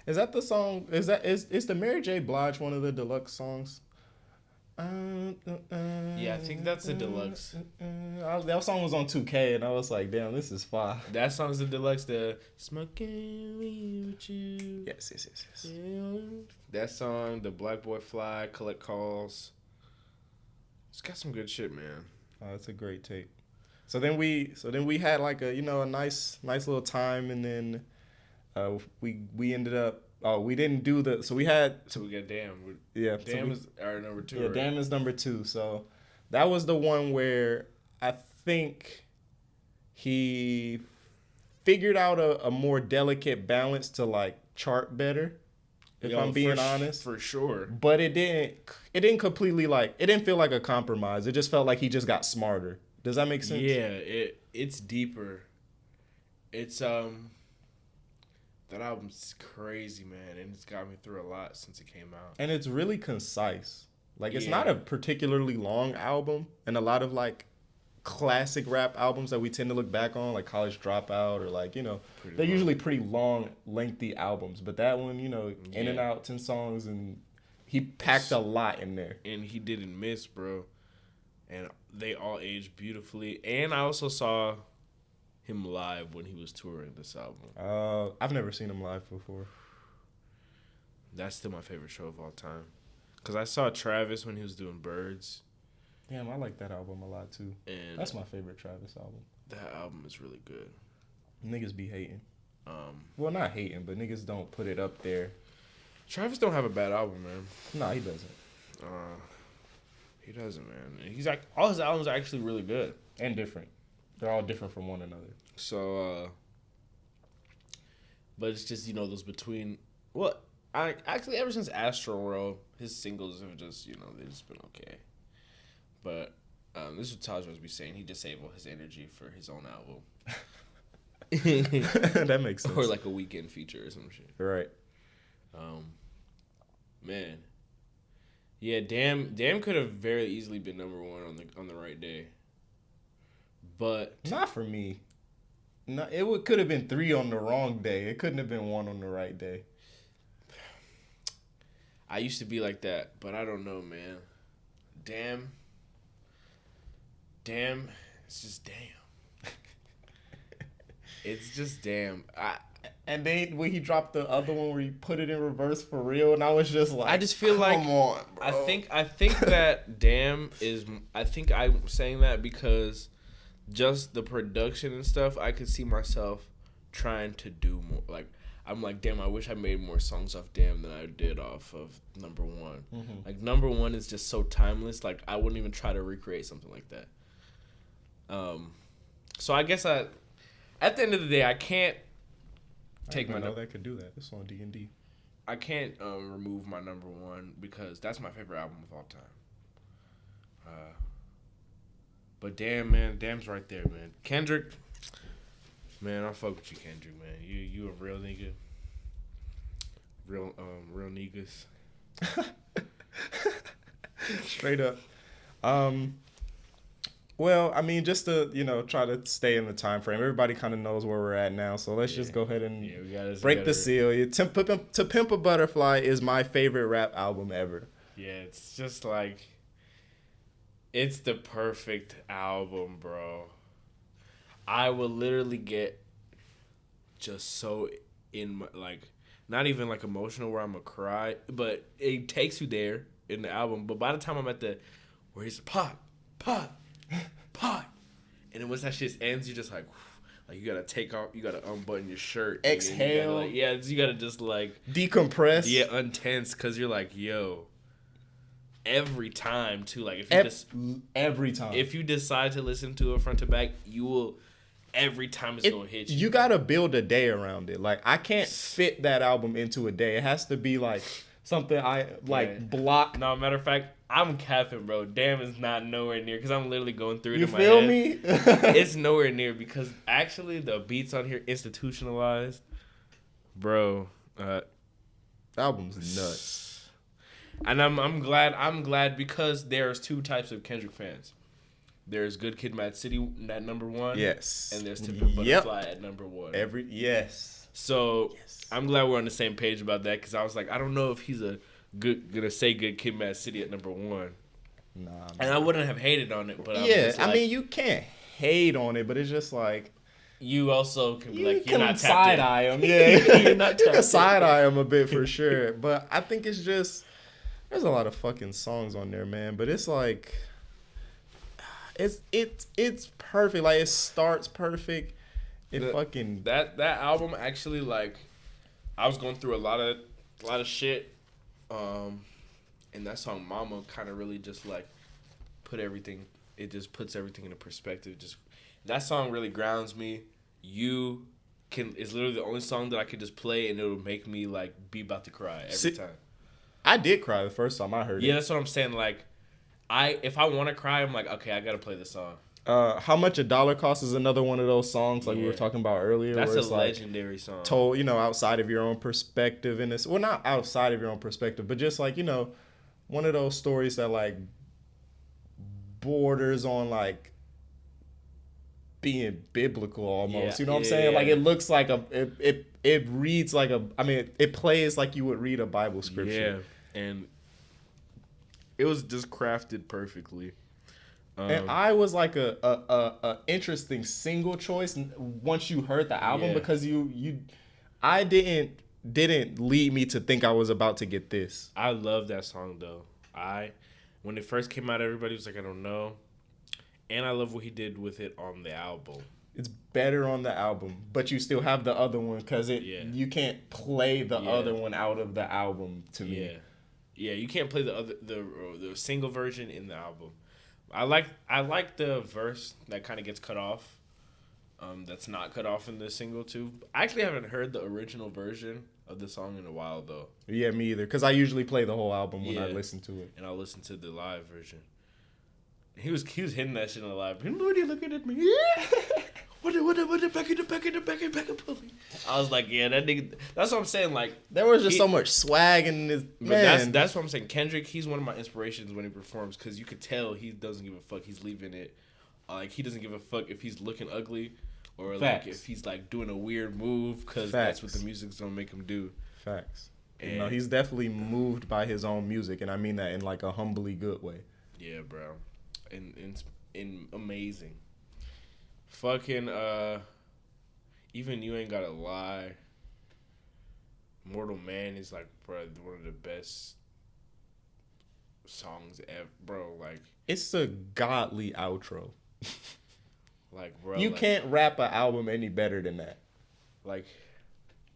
is that the song? Is the Mary J. Blige one of the deluxe songs? Yeah, I think that's the deluxe. That song was on 2K, and I was like, damn, this is fire. That song's the deluxe. The Smoking Weed with You. Yes. That song, the Black Boy Fly, Collect Calls. It's got some good shit, man. Oh, that's a great tape. So then we had like a nice little time, and then we ended up. Oh, we didn't do the. So we got Damn. Yeah. Damn is our number 2. Yeah, right? Damn is number 2. So that was the one where I think he figured out a more delicate balance to like chart better. If I'm being honest, for sure. But it didn't completely like it didn't feel like a compromise. It just felt like he just got smarter. Does that make sense? Yeah, it's deeper. It's that album's crazy, man, and it's got me through a lot since it came out. And it's really concise. Like it's not a particularly long album, and a lot of like classic rap albums that we tend to look back on, like College Dropout or like, they're usually pretty long, lengthy albums. But that one, in and out, 10 songs, and he packed a lot in there. And he didn't miss, bro. And they all aged beautifully. And I also saw him live when he was touring this album. I've never seen him live before. That's still my favorite show of all time. Because I saw Travis when he was doing Birds. Damn, I like that album a lot too. And that's my favorite Travis album. That album is really good. Niggas be hating. Well, not hating, but niggas don't put it up there. Travis don't have a bad album, man. No, he doesn't. He doesn't, man. He's like all his albums are actually really good and different. They're all different from one another. So, but it's just those between. Well, I actually ever since Astro World, his singles have just they've just been okay. But this is what Taj was saying. He disabled his energy for his own album. That makes sense. Or like a weekend feature or some shit. Right. Man. Yeah, Damn could have very easily been number 1 on the right day. But not for me. No, could have been 3 on the wrong day. It couldn't have been 1 on the right day. I used to be like that, but I don't know, man. Damn, it's just damn. It's just damn. And then when he dropped the other one where he put it in reverse for real, and I was just like, I just feel like, come on, bro. I think that damn is. I think I'm saying that because just the production and stuff, I could see myself trying to do more. Like I'm like, damn, I wish I made more songs off Damn than I did off of number 1. Mm-hmm. Like number 1 is just so timeless. Like I wouldn't even try to recreate something like that. So I guess at the end of the day, I can't take my. That could do that. It's on D&D. I can't remove my number 1 because that's my favorite album of all time. But damn, man, Damn's right there, man. Kendrick, man, I fuck with you, Kendrick, man. You a real nigga. Real niggas. Straight up. Well, I mean, just to try to stay in the time frame. Everybody kind of knows where we're at now, so let's just go ahead and break the seal. To Pimp a Butterfly is my favorite rap album ever. Yeah, it's just like it's the perfect album, bro. I will literally get just so in my, like, not even like emotional where I'm gonna cry, but it takes you there in the album. But by the time I'm at where he's pot, And then once that shit ends, you just like you gotta take off, you gotta unbutton your shirt, exhale. You gotta just like decompress, untense, because you're like, yo. Every time too, like if you every time if you decide to listen to it front to back, you will. Every time it's gonna hit you. You gotta build a day around it. Like I can't fit that album into a day. It has to be like something I like block. No, matter of fact, I'm capping, bro. Damn, it's not nowhere near because I'm literally going through it. You in my feel head. me? It's nowhere near because actually the beats on here institutionalized, bro. Album's nuts. And I'm glad because there's two types of Kendrick fans. There's Good Kid, Mad City at number 1. Yes. And there's Typical Butterfly at number 1. So I'm glad we're on the same page about that because I was like, I don't know if he's gonna say Good Kid, Mad City at number 1. Nah. Man. And I wouldn't have hated on it, but I mean, you can't hate on it, but it's just like. You also can be like, you're not side eye him. Yeah. You're not you can side eye him a bit for sure. But I think it's just. There's a lot of fucking songs on there, man. But it's like, it's perfect. Like it starts perfect. That album actually, like, I was going through a lot of shit, and that song Mama kind of really just like put everything. It just puts everything into perspective. Just that song really grounds me. It's literally the only song that I could just play and it'll make me like be about to cry every time. I did cry the first time I heard it. Yeah, that's what I'm saying. Like, if I want to cry, I'm like, okay, I gotta play this song. How Much a Dollar Costs is another one of those songs like we were talking about earlier. That's where a it's legendary song. Told, outside of your own perspective in this. Well, not outside of your own perspective, but just like, one of those stories that like borders on like being biblical almost. You know what I'm saying? Like it looks like it reads like it plays like you would read a Bible scripture. Yeah. And it was just crafted perfectly. And I was like a interesting single choice once you heard the album because I didn't lead me to think I was about to get this. I love that song though. When it first came out, everybody was like, I don't know. And I love what he did with it on the album. It's better on the album, but you still have the other one because you can't play the other one out of the album to me. Yeah, you can't play the single version in the album. I like the verse that kind of gets cut off. That's not cut off in the single too. I actually haven't heard the original version of the song in a while though. Yeah, me either. Because I usually play the whole album when I listen to it. And I'll listen to the live version. He was hitting that shit on the live. What are you looking at me? What back in the pulley. I was like, yeah, that nigga. That's what I'm saying. Like there was just so much swag in this. Man, that's what I'm saying. Kendrick, he's one of my inspirations when he performs because you could tell he doesn't give a fuck. He's leaving it. Like he doesn't give a fuck if he's looking ugly or like if he's like doing a weird move because that's what the music's gonna make him do. Facts. And he's definitely moved by his own music, and I mean that in like a humbly good way. Yeah, bro. And amazing. Fucking even You Ain't Gotta Lie. Mortal Man is like, bro, one of the best songs ever, bro. Like it's a godly outro. Like, bro, you can't rap an album any better than that. Like,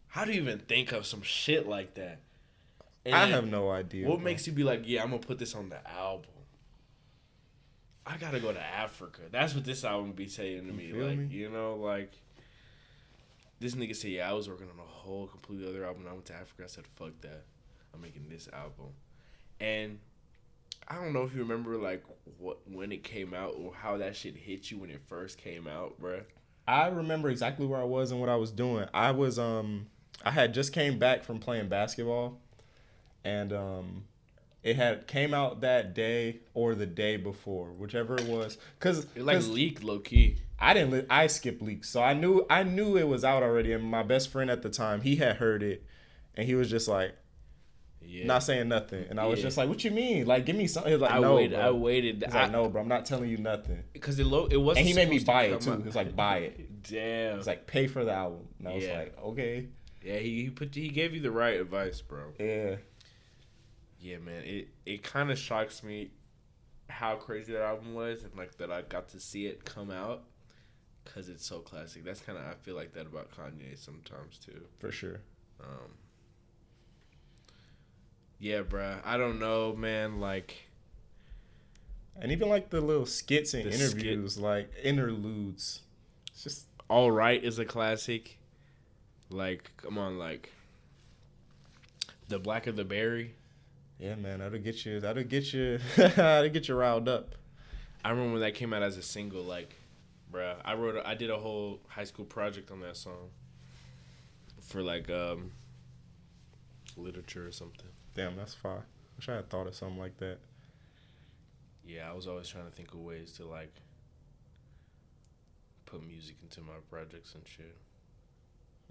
how do you even think of some shit like that? And I have no idea. What makes you be like, yeah, I'm gonna put this on the album? I gotta go to Africa. That's what this album be saying to me. Like, like this nigga said, yeah, I was working on a whole completely other album. I went to Africa. I said, fuck that. I'm making this album. And I don't know if you remember like when it came out or how that shit hit you when it first came out, bruh. I remember exactly where I was and what I was doing. I had just came back from playing basketball, and it had came out that day or the day before, whichever it was. Cause it like leaked low key. I skipped leaks, so I knew it was out already. And my best friend at the time, he had heard it, and he was just like, not saying nothing. And I was just like, "What you mean? Like, give me something." He was like, I waited. He's like, "No, bro, I'm not telling you nothing." Because it wasn't. And he made me buy it too. He was like, "Buy it." Damn. He's like, "Pay for the album." And I was like, "Okay." Yeah, he gave you the right advice, bro. Yeah. Yeah, man. It kind of shocks me how crazy that album was, and like that I got to see it come out. because it's so classic. That's kind of, I feel like that about Kanye sometimes too. For sure. Yeah, bruh. I don't know, man. Like, and even like the little skits and interviews, like interludes. It's just All Right is a classic. Like, come on, like The Blacker the Berry. Yeah, man, that'll get you that'll get you riled up. I remember when that came out as a single, like, bruh, I did a whole high school project on that song for like literature or something. Damn, that's fire. Wish I had thought of something like that. Yeah, I was always trying to think of ways to like put music into my projects and shit.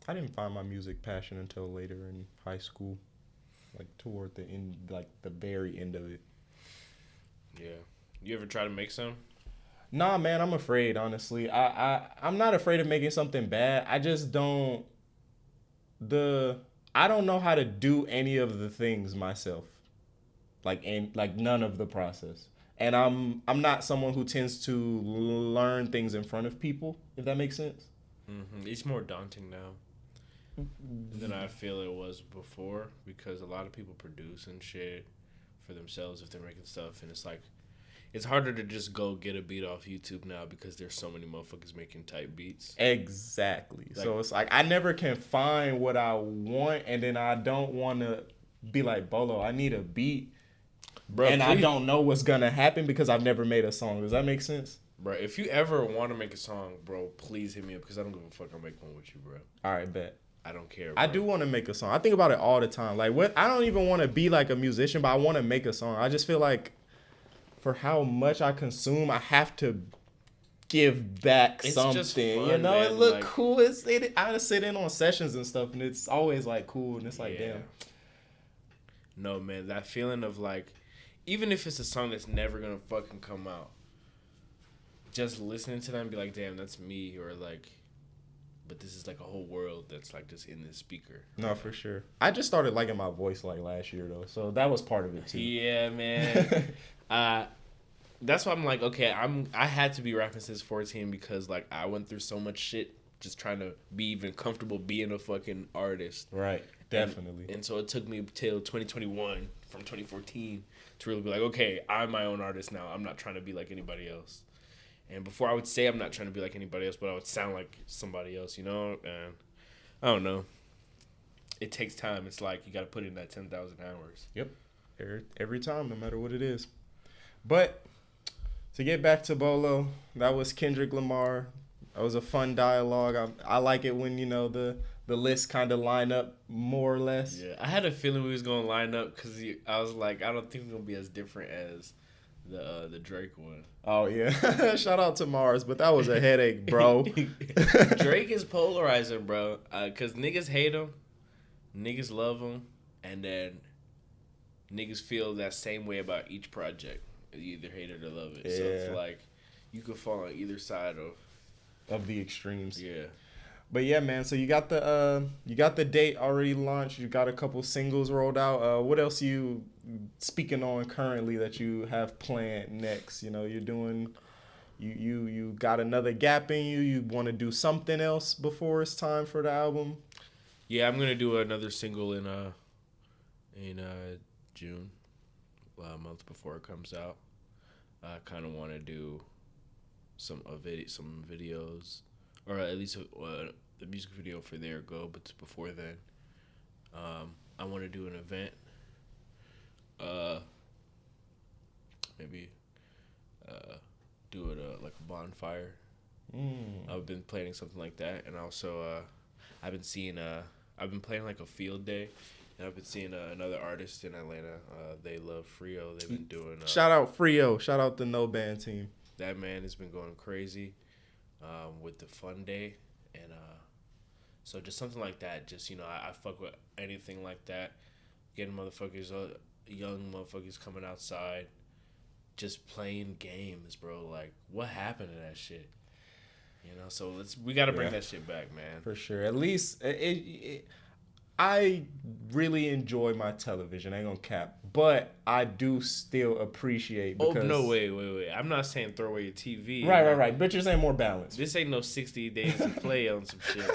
I didn't find my music passion until later in high school, like toward the end, like the very end of it. Yeah. You ever try to make some? Nah, man, I'm afraid, honestly. I'm not afraid of making something bad. I just don't I don't know how to do any of the things myself. Like none of the process. And I'm not someone who tends to learn things in front of people, if that makes sense. Mm-hmm. It's more daunting now than I feel it was before, because a lot of people produce and shit for themselves if they're making stuff, and it's like it's harder to just go get a beat off YouTube now because there's so many motherfuckers making type beats. Exactly. Like, so it's like I never can find what I want, and then I don't want to be like, Bolo, I need a beat, bro, and I don't know what's gonna happen because I've never made a song. Does that make sense? Bro, if you ever want to make a song, bro, please hit me up because I don't give a fuck. I'll make one with you, bro. All right, bet. I don't care, bro. I do want to make a song. I think about it all the time. Like, what? I don't even want to be like a musician, but I want to make a song. I just feel like for how much I consume, I have to give back something. Just fun, you know, man. it look like, cool. I sit in on sessions and stuff, and it's always like cool, and it's like, damn. No, man, that feeling of like, even if it's a song that's never gonna fucking come out, just listening to them and be like, damn, that's me, or like, but this is like a whole world that's like just in this speaker. No, for sure. I just started liking my voice like last year though, so that was part of it too. Yeah, man. That's why I'm like, okay, I had to be rapping since 14 because like I went through so much shit just trying to be even comfortable being a fucking artist. Right. Definitely. And so it took me till 2021 from 2014 to really be like, okay, I'm my own artist now. I'm not trying to be like anybody else. And before I would say I'm not trying to be like anybody else, but I would sound like somebody else, you know? And I don't know. It takes time. It's like you got to put in that 10,000 hours. Yep. Every time, no matter what it is. But to get back to Bolo, that was Kendrick Lamar. That was a fun dialogue. I like it when, you know, the lists kind of line up more or less. Yeah, I had a feeling we was going to line up because I was like, I don't think we're going to be as different as the Drake one. Oh, yeah. Shout out to Mars, but that was a headache, bro. Drake is polarizing, bro, because niggas hate him, niggas love him, and then niggas feel that same way about each project. You either hate it or love it. Yeah. So it's like you could fall on either side of the extremes. Yeah. But yeah, man. So you got the date already launched. You got a couple singles rolled out. What else you speaking on currently that you have planned next? You know, you're doing. You got another gap in you. You want to do something else before it's time for the album? Yeah, I'm gonna do another single in June, a month before it comes out. I kind of want to do some videos, or at least the music video for There Go. But before then, I want to do an event. Maybe do it like a bonfire. I've been planning something like that, and also I've been playing like a field day. And I've been seeing another artist in Atlanta. They love Frio. They've been doing... Shout out Frio. Shout out the No Band team. That man has been going crazy with the Fun Day. And so just something like that. Just, you know, I fuck with anything like that. Getting motherfuckers, young motherfuckers coming outside. Just playing games, bro. Like, what happened to that shit? You know, so we got to bring that shit back, man. For sure. At least... I really enjoy my television. I ain't gonna cap, but I do still appreciate. Because, no, wait. I'm not saying throw away your TV. Right. But you're saying more balance. This ain't no 60 days to play on some shit.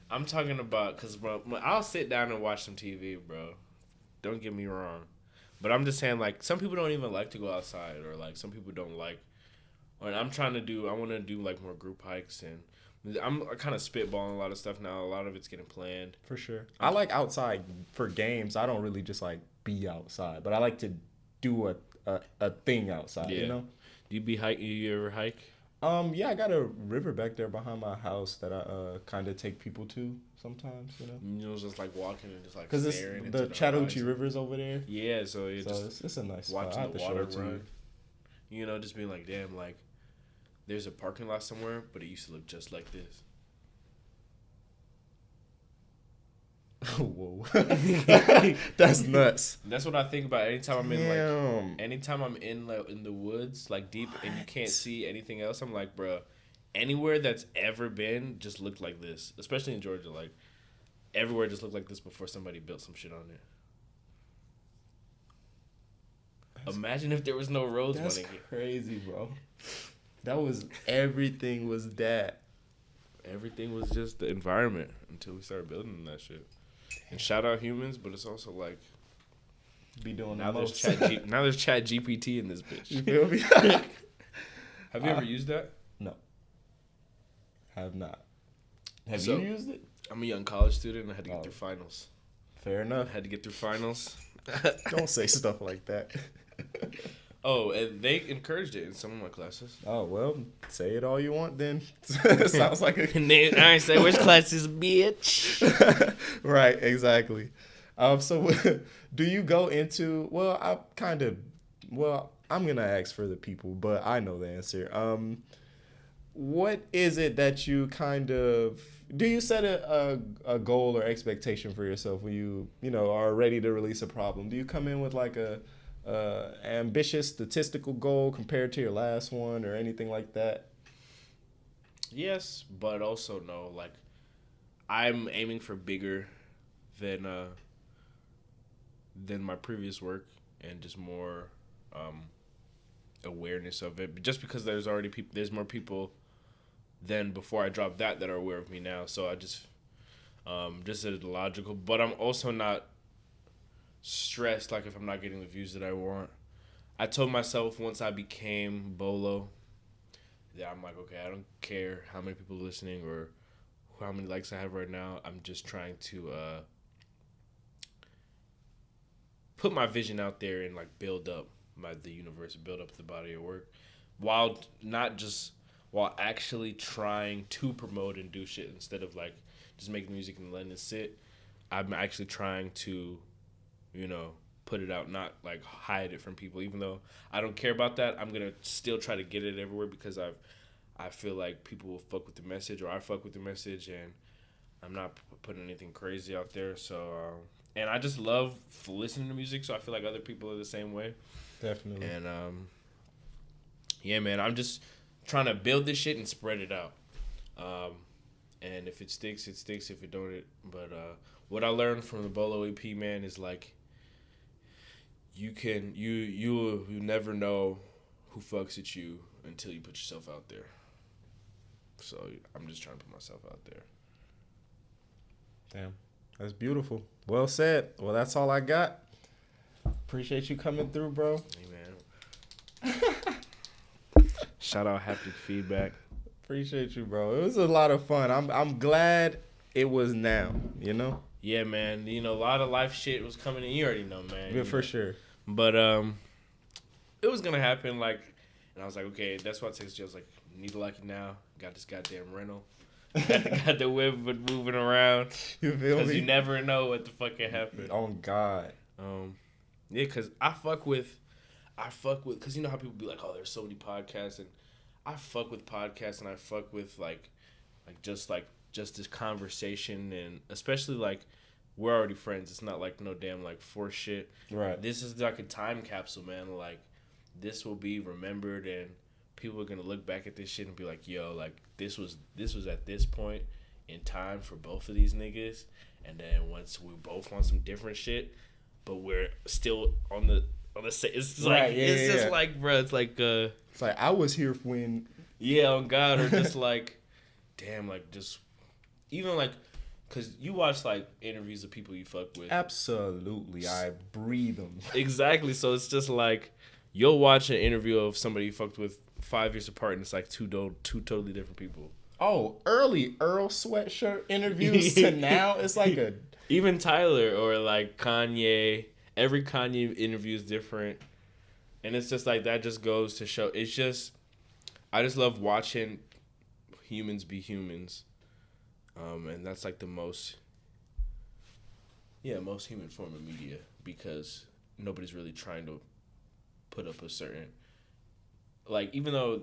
I'm talking about, cause bro, I'll sit down and watch some TV, bro. Don't get me wrong, but I'm just saying, like, some people don't even like to go outside, or like some people don't like. Or I want to do like more group hikes, and I'm kind of spitballing a lot of stuff now. A lot of it's getting planned. For sure. I like outside for games. I don't really just like be outside, but I like to do a thing outside, you know? Do you ever hike? Yeah, I got a river back there behind my house that I kind of take people to sometimes, you know? You know, just like walking and just like because staring into the Chattahoochee River's over there. Yeah, so it's a nice spot. watching I have the to water show it to run. You know, just being like, damn, like, there's a parking lot somewhere, but it used to look just like this. Whoa, that's nuts. That's what I think about anytime I'm in Damn. anytime I'm in like in the woods, like deep, and you can't see anything else. I'm like, bro, anywhere that's ever been just looked like this, especially in Georgia. Like, everywhere just looked like this before somebody built some shit on it. Imagine if there was no roads. That's crazy, bro. That was everything was that. Everything was just the environment until we started building that shit. And shout out humans, but it's also like be doing now the most. Now there's Chat GPT in this bitch. You feel me? Have you ever used that? No. Have not. Have So, you used it? I'm a young college student. I had to get through finals. Fair enough. I had to get through finals. Don't say stuff like that. Oh, and they encouraged it in some of my classes. Oh, well, say it all you want then. Sounds like a... I ain't say which classes, bitch. Right, exactly. So do you go into... I'm going to ask for the people, but I know the answer. What is it that you kind of... Do you set a goal or expectation for yourself when you are ready to release a problem? Do you come in with like a ambitious statistical goal compared to your last one or anything like that? Yes, but also no. Like, I'm aiming for bigger than my previous work, and just more awareness of it. Just because there's more people than before I dropped that are aware of me now. So I just is logical. But I'm also not stressed, like, if I'm not getting the views that I want. I told myself once I became Bolo that I'm like, okay, I don't care how many people are listening or how many likes I have right now. I'm just trying to put my vision out there and like build up the universe, build up the body of work, while actually trying to promote and do shit instead of like just making music and letting it sit. I'm actually trying to, put it out, not like hide it from people. Even though I don't care about that, I'm gonna still try to get it everywhere because I feel like people will fuck with the message, or I fuck with the message, and I'm not putting anything crazy out there. So, and I just love listening to music, so I feel like other people are the same way. Definitely. And yeah, man, I'm just trying to build this shit and spread it out. And if it sticks, it sticks. If it don't, But what I learned from the Bolo EP, man, is like you never know who fucks at you until you put yourself out there. So I'm just trying to put myself out there. Damn, that's beautiful. Well said. Well, that's all I got. Appreciate you coming through, bro. Hey, man. Shout out Haptic Feedback. Appreciate you, bro. It was a lot of fun. I'm glad it was now, Yeah, man. A lot of life shit was coming in. You already know, man. Yeah, for sure. But it was gonna happen, like, and I was like, okay, that's why I texted you. I was like, need to like it now. Got this goddamn rental. Got the whip moving around. You feel me? Because you never know what the fuck can happen. Oh God. Yeah, because I fuck with, because you know how people be like, oh, there's so many podcasts, and I fuck with podcasts, and I fuck with like just this conversation, and especially like we're already friends. It's not like no damn like forced shit. Right. This is like a time capsule, man. Like, this will be remembered, and people are gonna look back at this shit and be like, yo, like this was at this point, in time for both of these niggas, and then once we both want some different shit, but we're still on the same. It's like right, it's just like, bro, it's like I was here when on God, or just like damn, like just even like. Cause you watch like interviews of people you fuck with. Absolutely, I breathe them. Exactly. So it's just like you'll watch an interview of somebody you fucked with 5 years apart, and it's like two totally different people. Oh, early Earl Sweatshirt interviews to now, it's like a even Tyler or like Kanye. Every Kanye interview is different, and it's just like that. Just goes to show. It's just I just love watching humans be humans. And that's like the most human form of media, because nobody's really trying to put up a certain, like, even though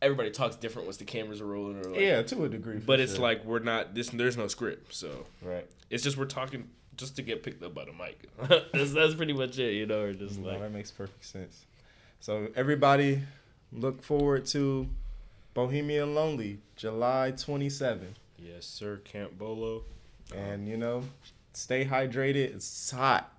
everybody talks different once the cameras are rolling, or like, to a degree. But it's like we're not there's no script, so right. It's just we're talking just to get picked up by the mic. that's pretty much it, or just like that makes perfect sense. So everybody, look forward to Bohemian Lonely, July 27th. Yes, sir, Camp Bolo. And, stay hydrated. It's hot.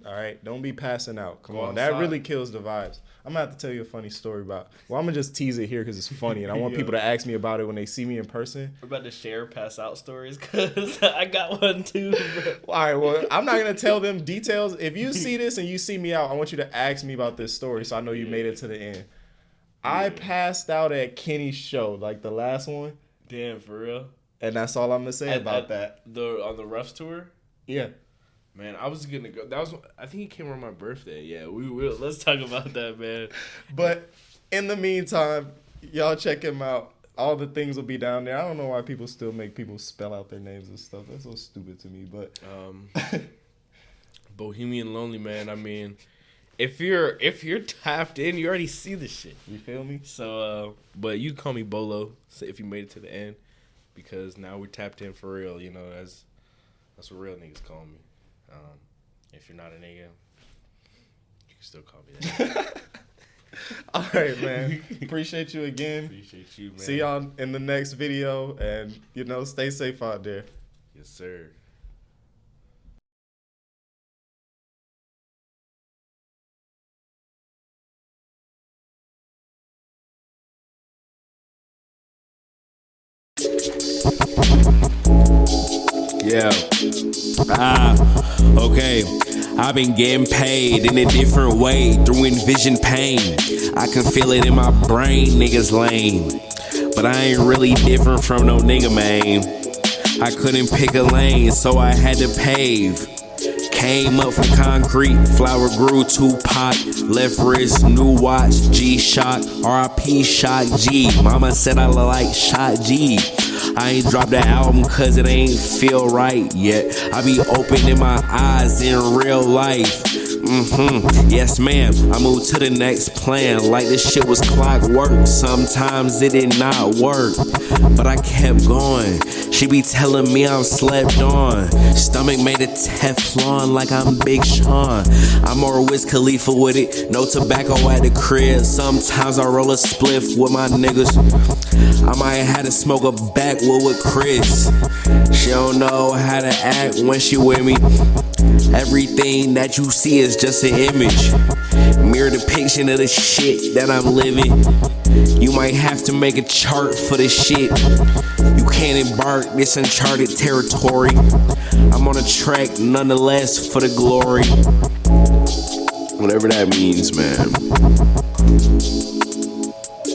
All right? Don't be passing out. Come on. outside. That really kills the vibes. I'm going to have to tell you a funny story about... Well, I'm going to just tease it here because it's funny, and I want people to ask me about it when they see me in person. We're about to share pass out stories because I got one too, bro. All right, well, I'm not going to tell them details. If you see this and you see me out, I want you to ask me about this story so I know you made it to the end. I passed out at Kenny's show, like the last one. Damn, for real? And that's all I'm going to say about that. On the Ruffs tour? Yeah. Man, I was gonna go. I think he came on my birthday. Yeah, we will. Let's talk about that, man. But in the meantime, y'all check him out. All the things will be down there. I don't know why people still make people spell out their names and stuff. That's so stupid to me. But Bohemian Lonely, man. I mean, if you're tapped in, you already see the shit. You feel me? So, but you call me Bolo if you made it to the end, because now we're tapped in for real. That's what real niggas call me. If you're not a nigga, you can still call me that. All right, man. Appreciate you again. Appreciate you, man. See y'all in the next video, and stay safe out there. Yes, sir. Yeah. Okay. I've been getting paid in a different way through envision pain. I can feel it in my brain, niggas lame. But I ain't really different from no nigga, man. I couldn't pick a lane, so I had to pave. Came up from concrete, flower grew Tupac. Left wrist, new watch, G-Shock, RIP Shock G. Mama said I look like Shock G. I ain't dropped the album cause it ain't feel right yet. I be opening my eyes in real life. Yes, ma'am. I moved to the next plan like this shit was clockwork. Sometimes it did not work, but I kept going. She be telling me I'm slept on. Stomach made of Teflon like I'm Big Sean. I'm more Wiz Khalifa with it. No tobacco at the crib. Sometimes I roll a spliff with my niggas. I might have to smoke a backwood with Chris. She don't know how to act when she with me. Everything that you see is just an image, mirror depiction of the shit that I'm living. You might have to make a chart for this shit. You can't embark this uncharted territory. I'm on a track nonetheless for the glory. Whatever that means, man.